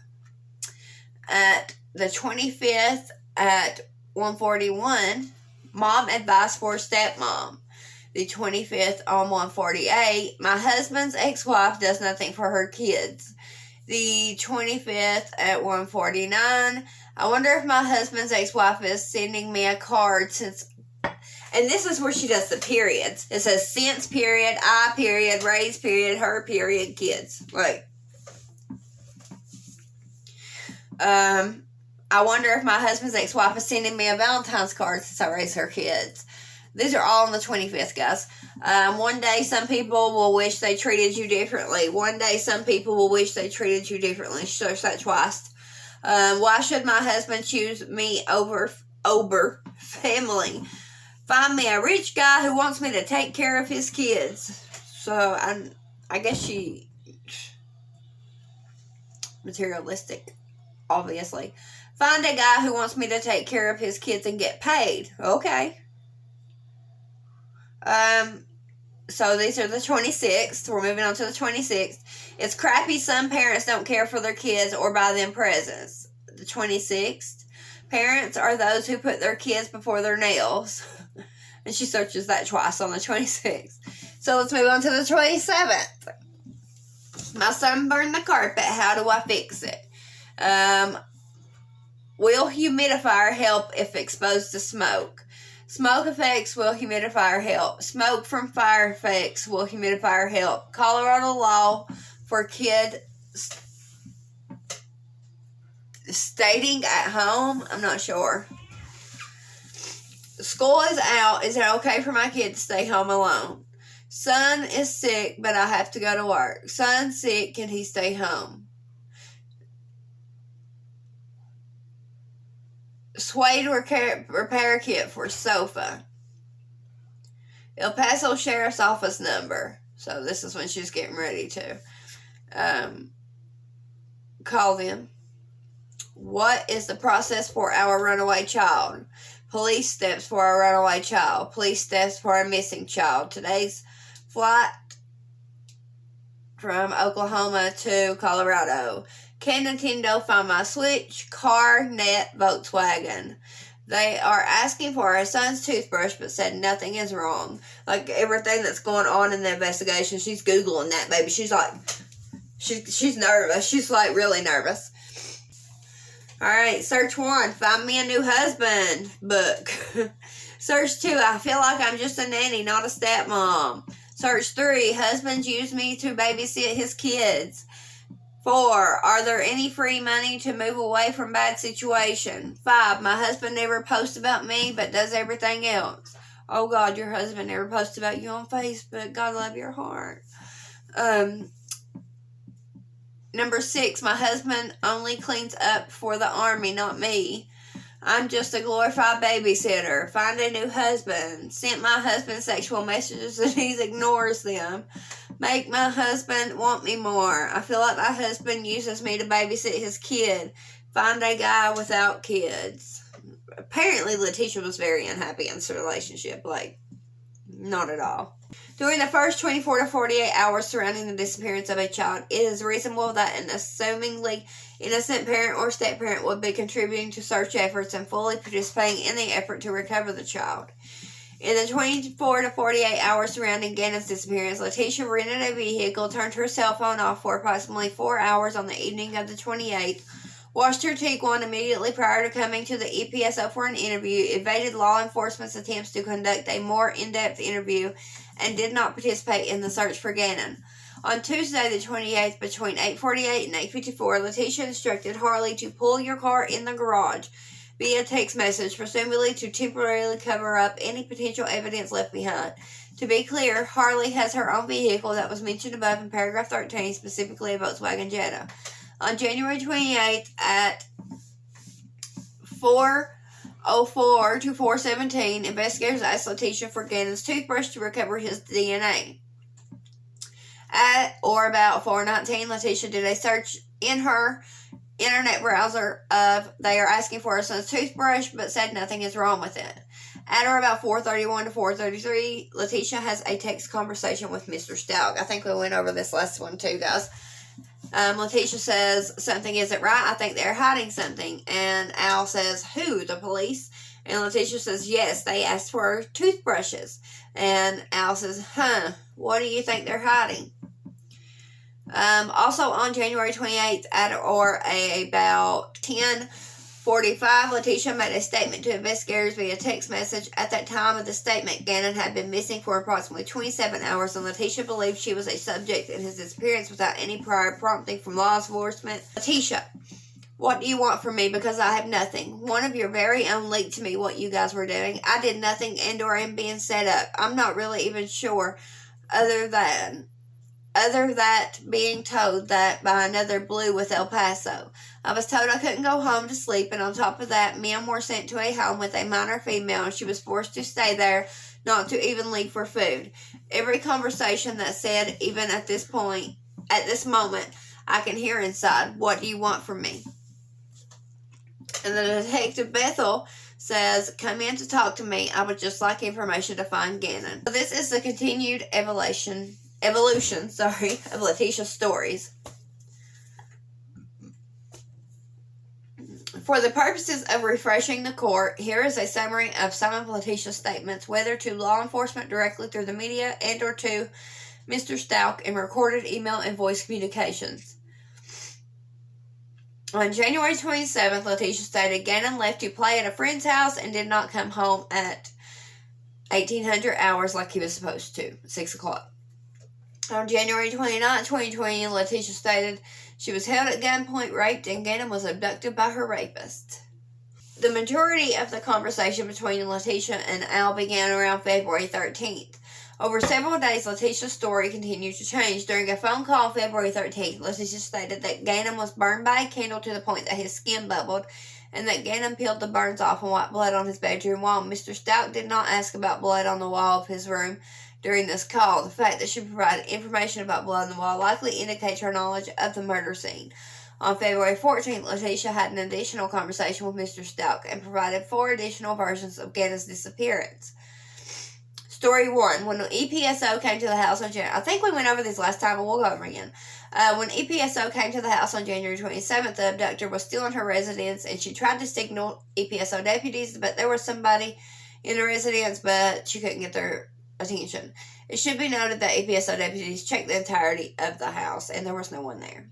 At the 25th at 1:41, mom advice for stepmom. The 25th on 1:48, my husband's ex-wife does nothing for her kids. The 25th at 1:49, I wonder if my husband's ex-wife is sending me a card since, and this is where she does the periods. It says since period, I period, raise period, her period, kids. Like, I wonder if my husband's ex-wife is sending me a Valentine's card since I raised her kids. These are all on the 25th, guys. One day, some people will wish they treated you differently. One day, some people will wish they treated you differently. Search that twice. Why should my husband choose me over family? Find me a rich guy who wants me to take care of his kids. So, I guess she... materialistic, obviously. Find a guy who wants me to take care of his kids and get paid. Okay. So these are the 26th. We're moving on to the 26th. It's crappy some parents don't care for their kids or buy them presents. The 26th. Parents are those who put their kids before their nails. And she searches that twice on the 26th. So let's move on to the 27th. My son burned the carpet. How do I fix it? Will humidifier help if exposed to smoke? Smoke effects will humidifier help. Smoke from fire effects will humidifier help. Colorado law for kids staying at home. I'm not sure. School is out. Is it okay for my kid to stay home alone? Son is sick, but I have to go to work. Son's sick. Can he stay home? Suede repair kit for sofa. El Paso Sheriff's Office number. So this is when she's getting ready to call them. What is the process for our runaway child? Police steps for our runaway child. Police steps for our missing child. Today's flight from Oklahoma to Colorado. Can Nintendo find my Switch, car, net, Volkswagen? They are asking for our son's toothbrush, but said nothing is wrong. Like, everything that's going on in the investigation, she's Googling that, baby. She's like, she's nervous. She's, like, really nervous. Alright, search 1, find me a new husband book. Search 2, I feel like I'm just a nanny, not a stepmom. Search 3, husbands use me to babysit his kids. 4, are there any free money to move away from bad situation? 5, my husband never posts about me but does everything else. Oh God, your husband never posts about you on Facebook. God love your heart. Number 6, my husband only cleans up for the army, not me. I'm just a glorified babysitter. Find a new husband. Sent my husband sexual messages and he ignores them. Make my husband want me more. I feel like my husband uses me to babysit his kid. Find a guy without kids. Apparently, Letecia was very unhappy in this relationship. Like, not at all. During the first 24 to 48 hours surrounding the disappearance of a child, it is reasonable that an assumingly innocent parent or step-parent would be contributing to search efforts and fully participating in the effort to recover the child. In the 24 to 48 hours surrounding Gannon's disappearance, Letecia rented a vehicle, turned her cell phone off for approximately 4 hours on the evening of the 28th, washed her Tiguan immediately prior to coming to the EPSO for an interview, evaded law enforcement's attempts to conduct a more in-depth interview, and did not participate in the search for Gannon. On Tuesday, the 28th, between 8:48 and 8:54, Letecia instructed Harley to pull your car in the garage via text message, presumably to temporarily cover up any potential evidence left behind. To be clear, Harley has her own vehicle that was mentioned above in paragraph 13, specifically a Volkswagen Jetta. On January 28th at 4:04 to 4:17, investigators asked Letecia for Gannon's toothbrush to recover his DNA. At or about 4:19, Letecia did a search in her internet browser of they are asking for her son's toothbrush, but said nothing is wrong with it. At or about 4:31 to 4:33, Letecia has a text conversation with Mr. Stauch. I think we went over this last one too, guys. Letecia says, something isn't right. I think they're hiding something. And Al says, who? The police? And Letecia says, yes, they asked for toothbrushes. And Al says, what do you think they're hiding? Also on January 28th at or about 10:45, Letecia made a statement to investigators via text message. At that time of the statement, Gannon had been missing for approximately 27 hours, and Letecia believed she was a subject in his disappearance without any prior prompting from law enforcement. Letecia, what do you want from me? Because I have nothing. One of your very own leaked to me what you guys were doing. I did nothing and or am being set up. I'm not really even sure other that being told that by another blue with El Paso. I was told I couldn't go home to sleep, and on top of that, men were sent to a home with a minor female, and she was forced to stay there, not to even leave for food. Every conversation that said, even at this point, at this moment, I can hear inside, what do you want from me? And the detective Bethel says, come in to talk to me. I would just like information to find Gannon. So this is the continued evolution of Letecia's stories. For the purposes of refreshing the court, here is a summary of some of Letecia's statements, whether to law enforcement directly through the media and or to Mr. Stauch in recorded email and voice communications. On January 27th, Letecia stated Gannon left to play at a friend's house and did not come home at 1800 hours like he was supposed to, 6 o'clock. On January 29, 2020, Letecia stated she was held at gunpoint, raped, and Gannon was abducted by her rapist. The majority of the conversation between Letecia and Al began around February 13th. Over several days, Letecia's story continued to change. During a phone call on February 13th, Letecia stated that Gannon was burned by a candle to the point that his skin bubbled, and that Gannon peeled the burns off and wiped blood on his bedroom wall. Mr. Stauch did not ask about blood on the wall of his room during this call. The fact that she provided information about blood on the wall likely indicates her knowledge of the murder scene. On February 14th, Letecia had an additional conversation with Mr. Stauch and provided 4 additional versions of Gannon's disappearance. Story 1. When the EPSO came to the house on January... I think we went over this last time, but we'll go over again. When EPSO came to the house on January 27th, the abductor was still in her residence, and she tried to signal EPSO deputies, but there was somebody in the residence, but she couldn't get their attention. It should be noted that EPSO deputies checked the entirety of the house, and there was no one there.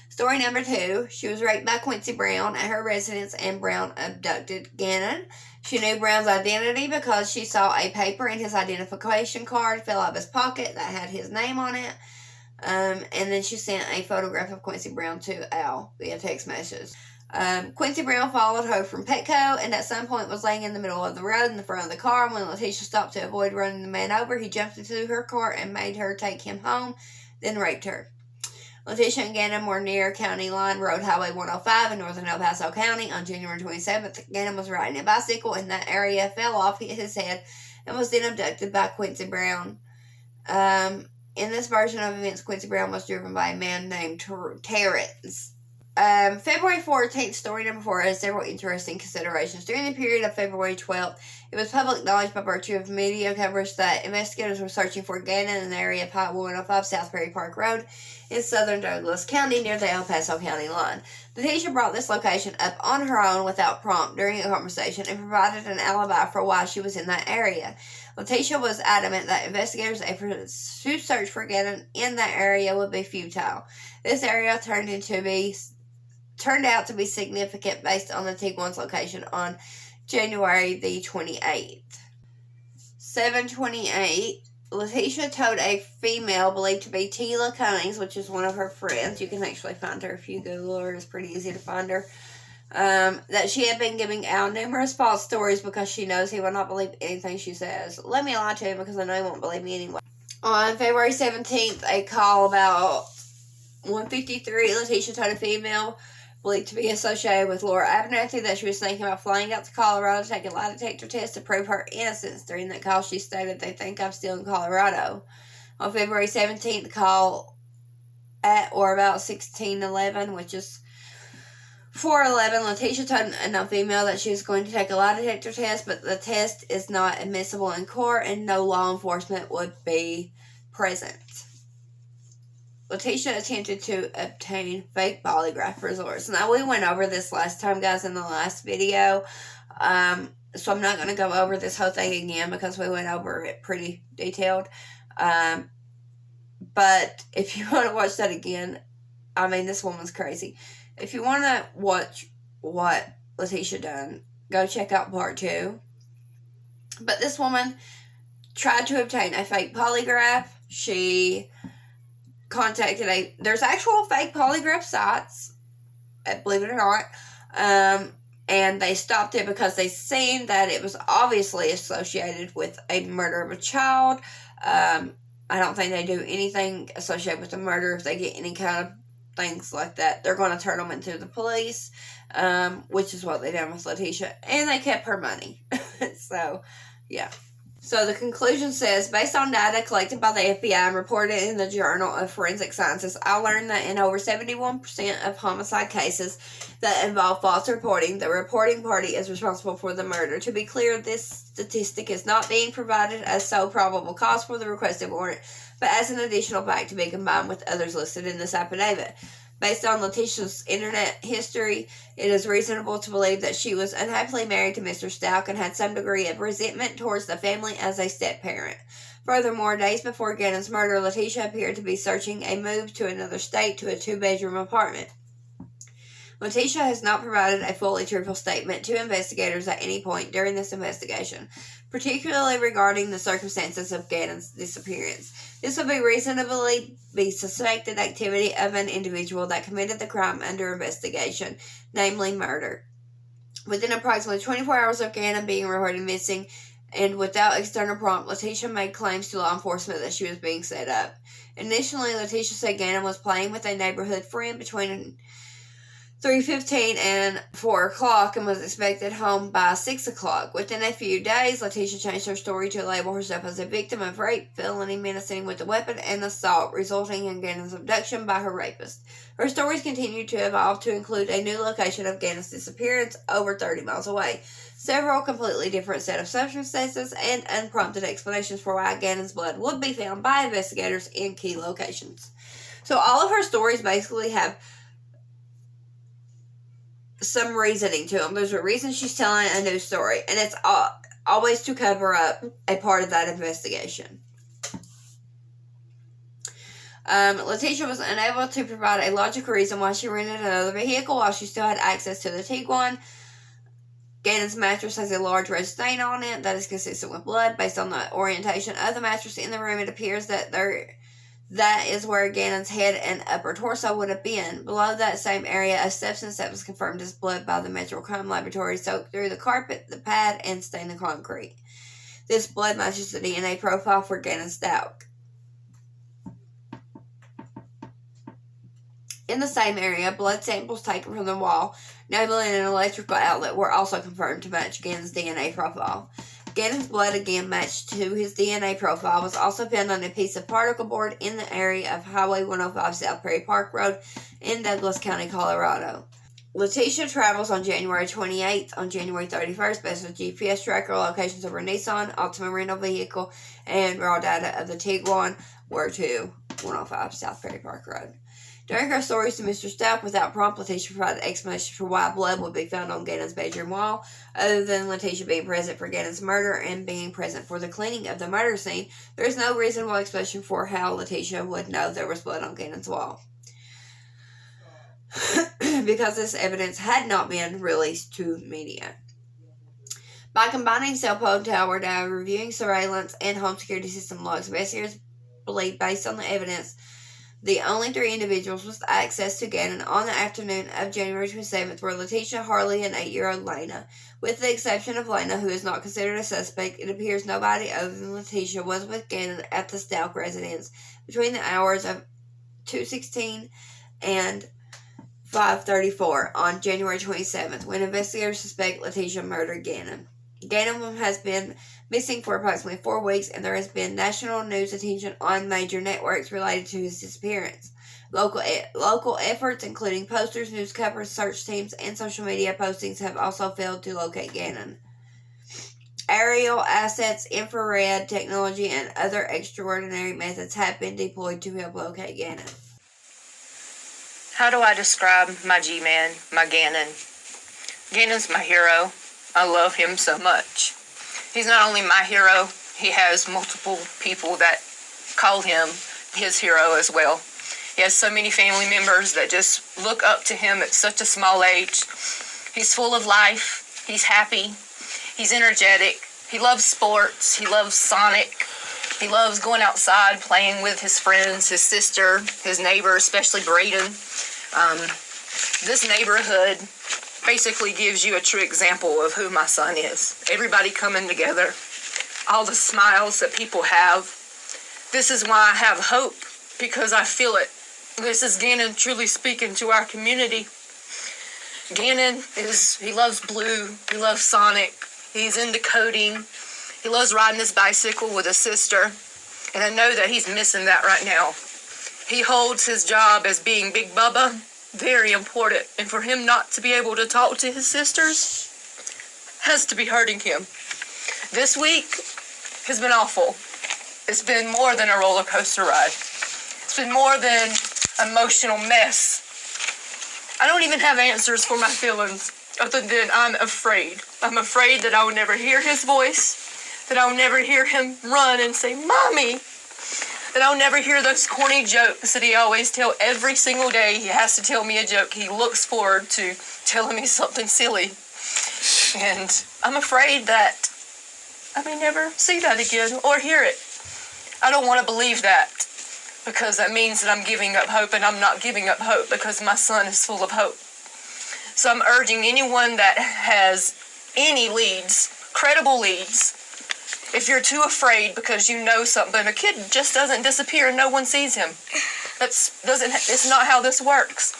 Story number 2. She was raped by Quincy Brown at her residence, and Brown abducted Gannon. She knew Brown's identity because she saw a paper in his identification card fell out of his pocket that had his name on it. And then she sent a photograph of Quincy Brown to Al via text message. Quincy Brown followed her from Petco and at some point was laying in the middle of the road in the front of the car. When Letecia stopped to avoid running the man over, he jumped into her car and made her take him home, then raped her. Letecia and Gannon were near County Line Road Highway 105 in northern El Paso County on January 27th. Gannon was riding a bicycle in that area, fell off, hit his head, and was then abducted by Quincy Brown. In this version of events, Quincy Brown was driven by a man named Terrence. February 14th, story number 4, has several interesting considerations. During the period of February 12th, it was public knowledge by virtue of media coverage that investigators were searching for Gannon in the area of Highway 105 South Prairie Park Road in southern Douglas County near the El Paso County line. Letecia brought this location up on her own without prompt during a conversation and provided an alibi for why she was in that area. Letecia was adamant that investigators' efforts to search for Gannon in that area would be futile. This area turned out to be significant based on the Tiguan's location on January the 28th. 7/28, Letecia told a female believed to be Tila Cummings, which is one of her friends. You can actually find her if you Google her. It's pretty easy to find her. That she had been giving Al numerous false stories because she knows he will not believe anything she says. Let me lie to him because I know he won't believe me anyway. On February 17th, a call about 1:53, Letecia told a female believed to be associated with Laura Abernathy that she was thinking about flying out to Colorado to take a lie detector test to prove her innocence. During that call, she stated, "They think I'm still in Colorado." On February 17th, the call at or about 16:11, which is 4:11, Letecia told an unknown female that she was going to take a lie detector test, but the test is not admissible in court and no law enforcement would be present. Letecia attempted to obtain fake polygraph results. Now, we went over this last time, guys, in the last video. So I'm not going to go over this whole thing again because we went over it pretty detailed. But if you want to watch that again, I mean, this woman's crazy. If you want to watch what Letecia done, go check out part 2. But this woman tried to obtain a fake polygraph. She contacted there's actual fake polygraph sites, believe it or not, and they stopped it because they seen that it was obviously associated with a murder of a child. I don't think they do anything associated with a murder. If they get any kind of things like that, they're going to turn them into the police, which is what they done with Letecia, and they kept her money. So, yeah. So the conclusion says, based on data collected by the FBI and reported in the Journal of Forensic Sciences, I learned that in over 71% of homicide cases that involve false reporting, the reporting party is responsible for the murder. To be clear, this statistic is not being provided as sole probable cause for the requested warrant, but as an additional fact to be combined with others listed in this affidavit. Based on Letecia's internet history, it is reasonable to believe that she was unhappily married to Mr. Stauch and had some degree of resentment towards the family as a step-parent. Furthermore, days before Gannon's murder, Letecia appeared to be searching a move to another state to a 2-bedroom apartment. Letecia has not provided a fully truthful statement to investigators at any point during this investigation, particularly regarding the circumstances of Gannon's disappearance. This would be reasonably be suspected activity of an individual that committed the crime under investigation, namely murder. Within approximately 24 hours of Gannon being reported missing, and without external prompt, Letecia made claims to law enforcement that she was being set up. Initially, Letecia said Gannon was playing with a neighborhood friend between 3:15 and 4 o'clock and was expected home by 6 o'clock. Within a few days, Letecia changed her story to label herself as a victim of rape, felony menacing with a weapon, and assault, resulting in Gannon's abduction by her rapist. Her stories continued to evolve to include a new location of Gannon's disappearance over 30 miles away, several completely different set of circumstances, and unprompted explanations for why Gannon's blood would be found by investigators in key locations. So all of her stories basically have some reasoning to them. There's a reason she's telling a new story, and it's always to cover up a part of that investigation. Letecia was unable to provide a logical reason why she rented another vehicle while she still had access to the Tiguan. Gannon's mattress has a large red stain on it that is consistent with blood. Based on the orientation of the mattress in the room, it appears that that is where Gannon's head and upper torso would have been. Below that same area, a substance that was confirmed as blood by the Metro Crime Laboratory soaked through the carpet, the pad, and stained the concrete. This blood matches the DNA profile for Gannon Stauch. In the same area, blood samples taken from the wall, namely an electrical outlet, were also confirmed to match Gannon's DNA profile. Gannon's blood again matched to his DNA profile was also found on a piece of particle board in the area of Highway 105 South Prairie Park Road in Douglas County, Colorado. Letecia travels on January 28th. On January 31st, based on GPS tracker locations of her Nissan Altima rental vehicle and raw data of the Tiguan were to 105 South Prairie Park Road. During her stories to Mr. Stauch, without prompt, Letecia provided explanation for why blood would be found on Gannon's bedroom wall, other than Letecia being present for Gannon's murder and being present for the cleaning of the murder scene. There is no reasonable explanation for how Letecia would know there was blood on Gannon's wall, because this evidence had not been released to media. By combining cell phone tower data, reviewing surveillance, and home security system logs, investigators believe, based on the evidence, the only 3 individuals with access to Gannon on the afternoon of January 27th were Letecia, Harley, and 8-year-old Lena. With the exception of Lena, who is not considered a suspect, it appears nobody other than Letecia was with Gannon at the Stauch residence between the hours of 2:16 and 5:34 on January 27th, when investigators suspect Letecia murdered Gannon. Gannon has been missing for approximately 4 weeks, and there has been national news attention on major networks related to his disappearance. Local efforts, including posters, news coverage, search teams, and social media postings, have also failed to locate Gannon. Aerial assets, infrared technology, and other extraordinary methods have been deployed to help locate Gannon. How do I describe my G-Man, my Gannon? Gannon's my hero. I love him so much. He's not only my hero, he has multiple people that call him his hero as well. He has so many family members that just look up to him at such a small age. He's full of life. He's happy. He's energetic. He loves sports. He loves Sonic. He loves going outside, playing with his friends, his sister, his neighbor, especially Braden. This neighborhood basically gives you a true example of who my son is. Everybody coming together, all the smiles that people have. This is why I have hope, because I feel it. This is Gannon truly speaking to our community. Gannon he loves blue, he loves Sonic, he's into coding, he loves riding his bicycle with his sister, and I know that he's missing that right now. He holds his job as being Big Bubba very important, and for him not to be able to talk to his sisters has to be hurting him. This week has been awful. It's been more than a roller coaster ride. It's been more than emotional mess. I don't even have answers for my feelings other than I'm afraid. I'm afraid that I will never hear his voice, that I will never hear him run and say, "Mommy," that I'll never hear those corny jokes that he always tells every single day. He has to tell me a joke. He looks forward to telling me something silly. And I'm afraid that I may never see that again or hear it. I don't want to believe that, because that means that I'm giving up hope, and I'm not giving up hope because my son is full of hope. So I'm urging anyone that has any leads, credible leads, if you're too afraid because you know something, a kid just doesn't disappear and no one sees him. It's not how this works.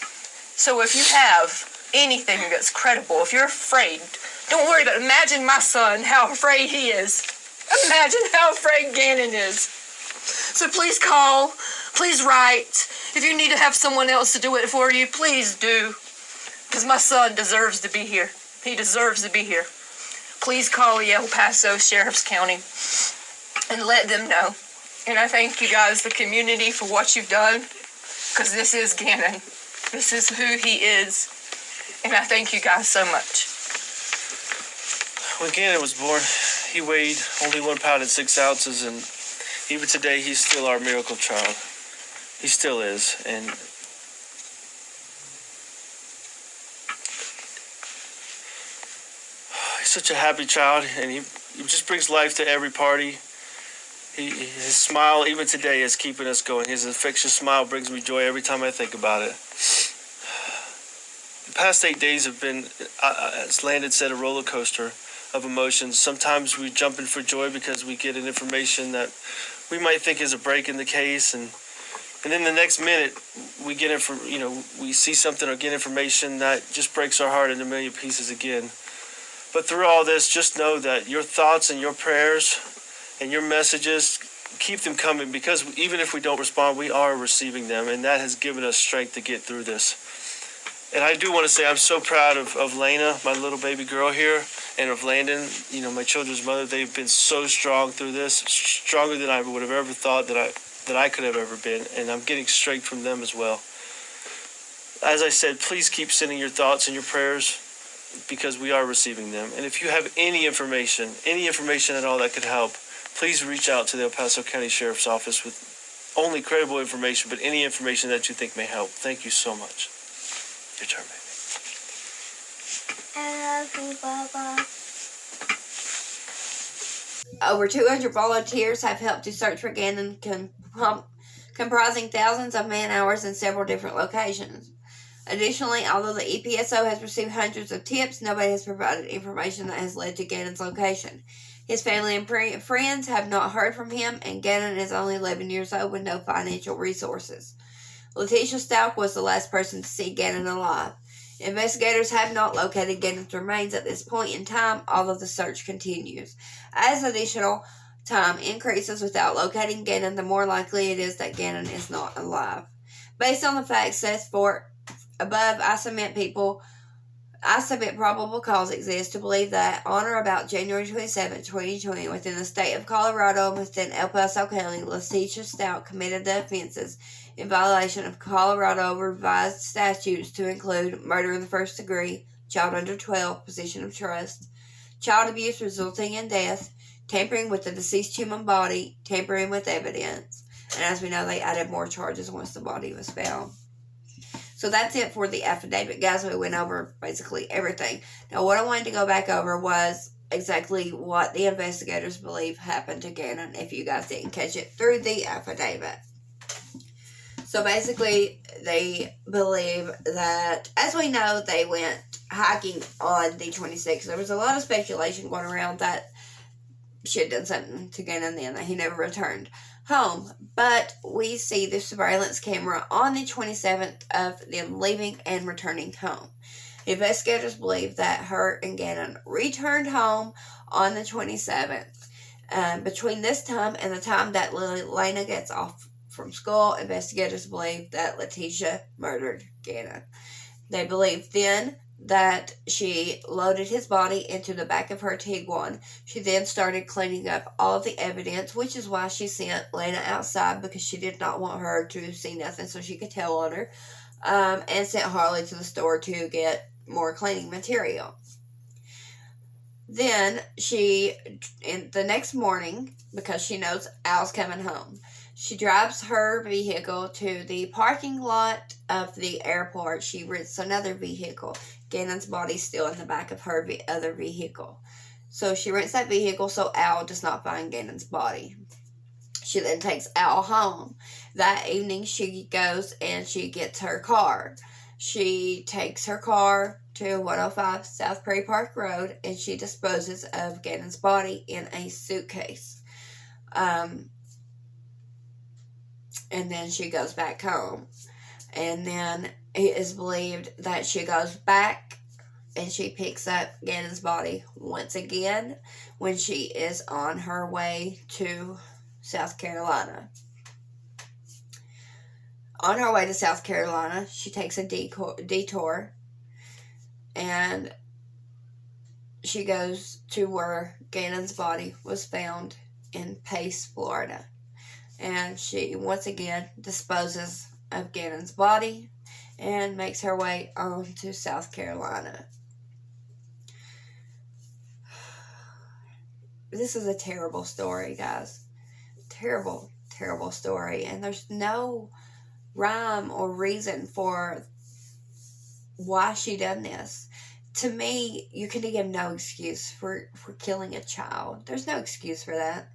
So if you have anything that's credible, if you're afraid, don't worry about it. Imagine my son, how afraid he is. Imagine how afraid Gannon is. So please call, please write. If you need to have someone else to do it for you, please do. Because my son deserves to be here. He deserves to be here. Please call the El Paso Sheriff's County and let them know. And I thank you guys, the community, for what you've done, because this is Gannon. This is who he is. And I thank you guys so much. When Gannon was born, he weighed only 1 pound and 6 ounces, and even today, he's still our miracle child. He still is, and he's such a happy child, and he just brings life to every party. His smile, even today, is keeping us going. His infectious smile brings me joy every time I think about it. The past 8 days have been, as Landon said, a roller coaster of emotions. Sometimes we jump in for joy because we get an information that we might think is a break in the case, and then the next minute we get we see something or get information that just breaks our heart into a million pieces again. But through all this, just know that your thoughts and your prayers and your messages, keep them coming, because even if we don't respond, we are receiving them, and that has given us strength to get through this. And I do want to say I'm so proud of Lena, my little baby girl here, and of Landon, my children's mother. They've been so strong through this, stronger than I would have ever thought that I could have ever been, and I'm getting strength from them as well. As I said, please keep sending your thoughts and your prayers, because we are receiving them. And if you have any information at all that could help, please reach out to the El Paso County Sheriff's Office with only credible information, but any information that you think may help. Thank you so much. Your turn, baby. I love you, Baba. Over 200 volunteers have helped to search for Gannon, comprising thousands of man-hours in several different locations. Additionally, although the EPSO has received hundreds of tips, nobody has provided information that has led to Gannon's location. His family and friends have not heard from him, and Gannon is only 11 years old with no financial resources. Letecia Stauch was the last person to see Gannon alive. Investigators have not located Gannon's remains at this point in time, although the search continues. As additional time increases without locating Gannon, the more likely it is that Gannon is not alive. Based on the facts set forth above, I submit probable cause exists to believe that on or about January 27, 2020, within the state of Colorado and within El Paso County, Letecia Stauch committed the offenses in violation of Colorado revised statutes to include murder in the first degree, child under 12, possession of trust, child abuse resulting in death, tampering with the deceased human body, tampering with evidence. And as we know, they added more charges once the body was found. So that's it for the affidavit, guys. We went over basically everything. Now, what I wanted to go back over was exactly what the investigators believe happened to Gannon, if you guys didn't catch it through the affidavit. So basically, they believe that, as we know, they went hiking on the 26th. There was a lot of speculation going around that she had done something to Gannon then, that he never returned home. But we see the surveillance camera on the 27th of them leaving and returning home. Investigators believe that her and Gannon returned home on the 27th. Between this time and the time that Lena gets off from school, investigators believe that Letecia murdered Gannon. They believe then that she loaded his body into the back of her Tiguan. She then started cleaning up all the evidence, which is why she sent Lena outside, because she did not want her to see nothing so she could tell on her, and sent Harley to the store to get more cleaning material. Then the next morning, because she knows Al's coming home, she drives her vehicle to the parking lot of the airport. She rents another vehicle. Gannon's body's still in the back of her other vehicle. So she rents that vehicle so Al does not find Gannon's body. She then takes Al home. That evening she goes and she gets her car. She takes her car to 105 South Prairie Park Road, and she disposes of Gannon's body in a suitcase. And then she goes back home. And then it is believed that she goes back and she picks up Gannon's body once again when she is on her way to South Carolina. On her way to South Carolina, she takes a detour, and she goes to where Gannon's body was found in Pace, Florida. And she once again disposes of Gannon's body and makes her way on to South Carolina. This is a terrible story, guys. Terrible, terrible story. And there's no rhyme or reason for why she done this. To me, you can give no excuse for killing a child. There's no excuse for that.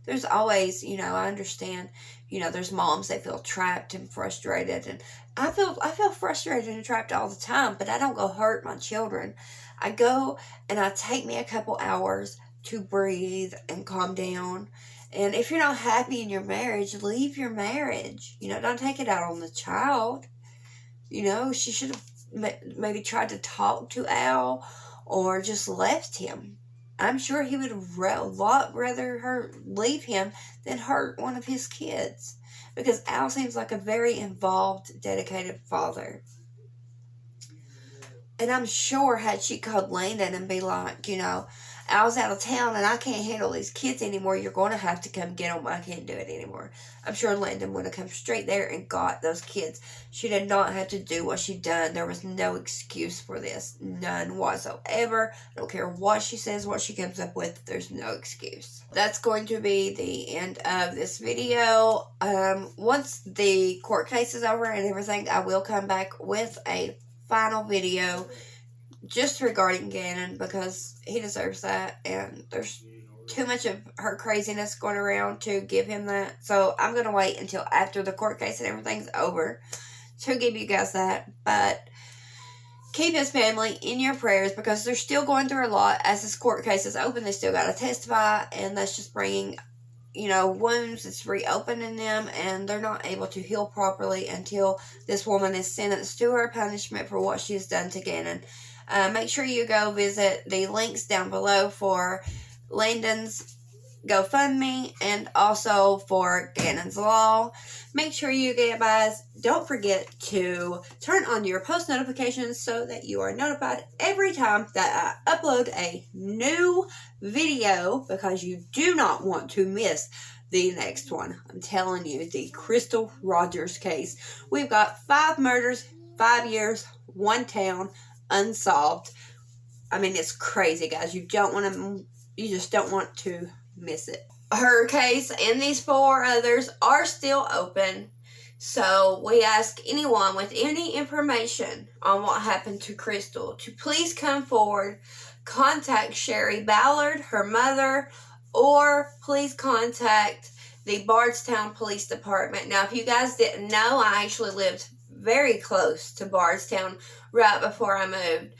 There's always, I understand, there's moms that feel trapped and frustrated, and I feel frustrated and trapped all the time, but I don't go hurt my children. I go and I take me a couple hours to breathe and calm down. And if you're not happy in your marriage, leave your marriage. Don't take it out on the child. She should have maybe tried to talk to Al or just left him. I'm sure he would a lot rather her leave him than hurt one of his kids, because Al seems like a very involved, dedicated father. And I'm sure had she called Landon and be like, Al's out of town and I can't handle these kids anymore, you're going to have to come get them, I can't do it anymore. I'm sure Landon would have come straight there and got those kids. She did not have to do what she done. There was no excuse for this. None whatsoever. I don't care what she says, what she comes up with. There's no excuse. That's going to be the end of this video. Once the court case is over and everything, I will come back with a final video just regarding Gannon, because he deserves that, and there's too much of her craziness going around to give him that. So I'm going to wait until after the court case and everything's over to give you guys that. But keep his family in your prayers, because they're still going through a lot. As this court case is open, they still got to testify, and that's just bringing, wounds. It's reopening them, and they're not able to heal properly until this woman is sentenced to her punishment for what she's done to Gannon. Make sure you go visit the links down below for Landon's GoFundMe, and also for Gannon's Law. Make sure you guys don't forget to turn on your post notifications so that you are notified every time that I upload a new video, because you do not want to miss the next one. I'm telling you, the Crystal Rogers case. We've got 5 murders, 5 years, 1 town, unsolved. I mean, it's crazy, guys. You just don't want to miss it. Her case and these 4 others are still open. So we ask anyone with any information on what happened to Crystal to please come forward, contact Sherry Ballard, her mother, or please contact the Bardstown Police Department. Now, if you guys didn't know, I actually lived very close to Bardstown right before I moved.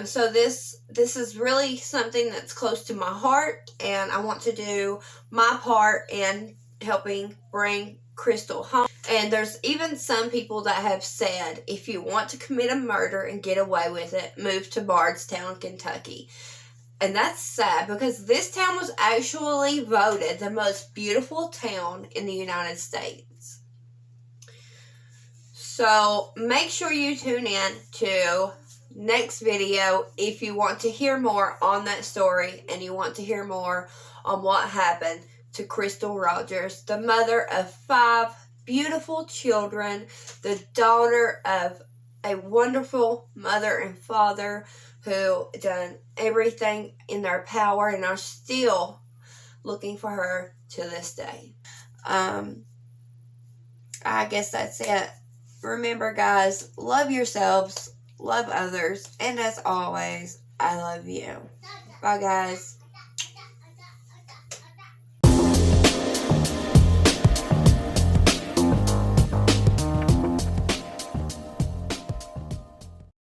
So this is really something that's close to my heart, and I want to do my part in helping bring Crystal home. And there's even some people that have said, if you want to commit a murder and get away with it, move to Bardstown, Kentucky. And that's sad, because this town was actually voted the most beautiful town in the United States. So make sure you tune in to next video if you want to hear more on that story and you want to hear more on what happened to Crystal Rogers, the mother of 5 beautiful children, the daughter of a wonderful mother and father who done everything in their power and are still looking for her to this day. I guess that's it. Remember, guys, love yourselves, love others, and as always, I love you. Bye, guys.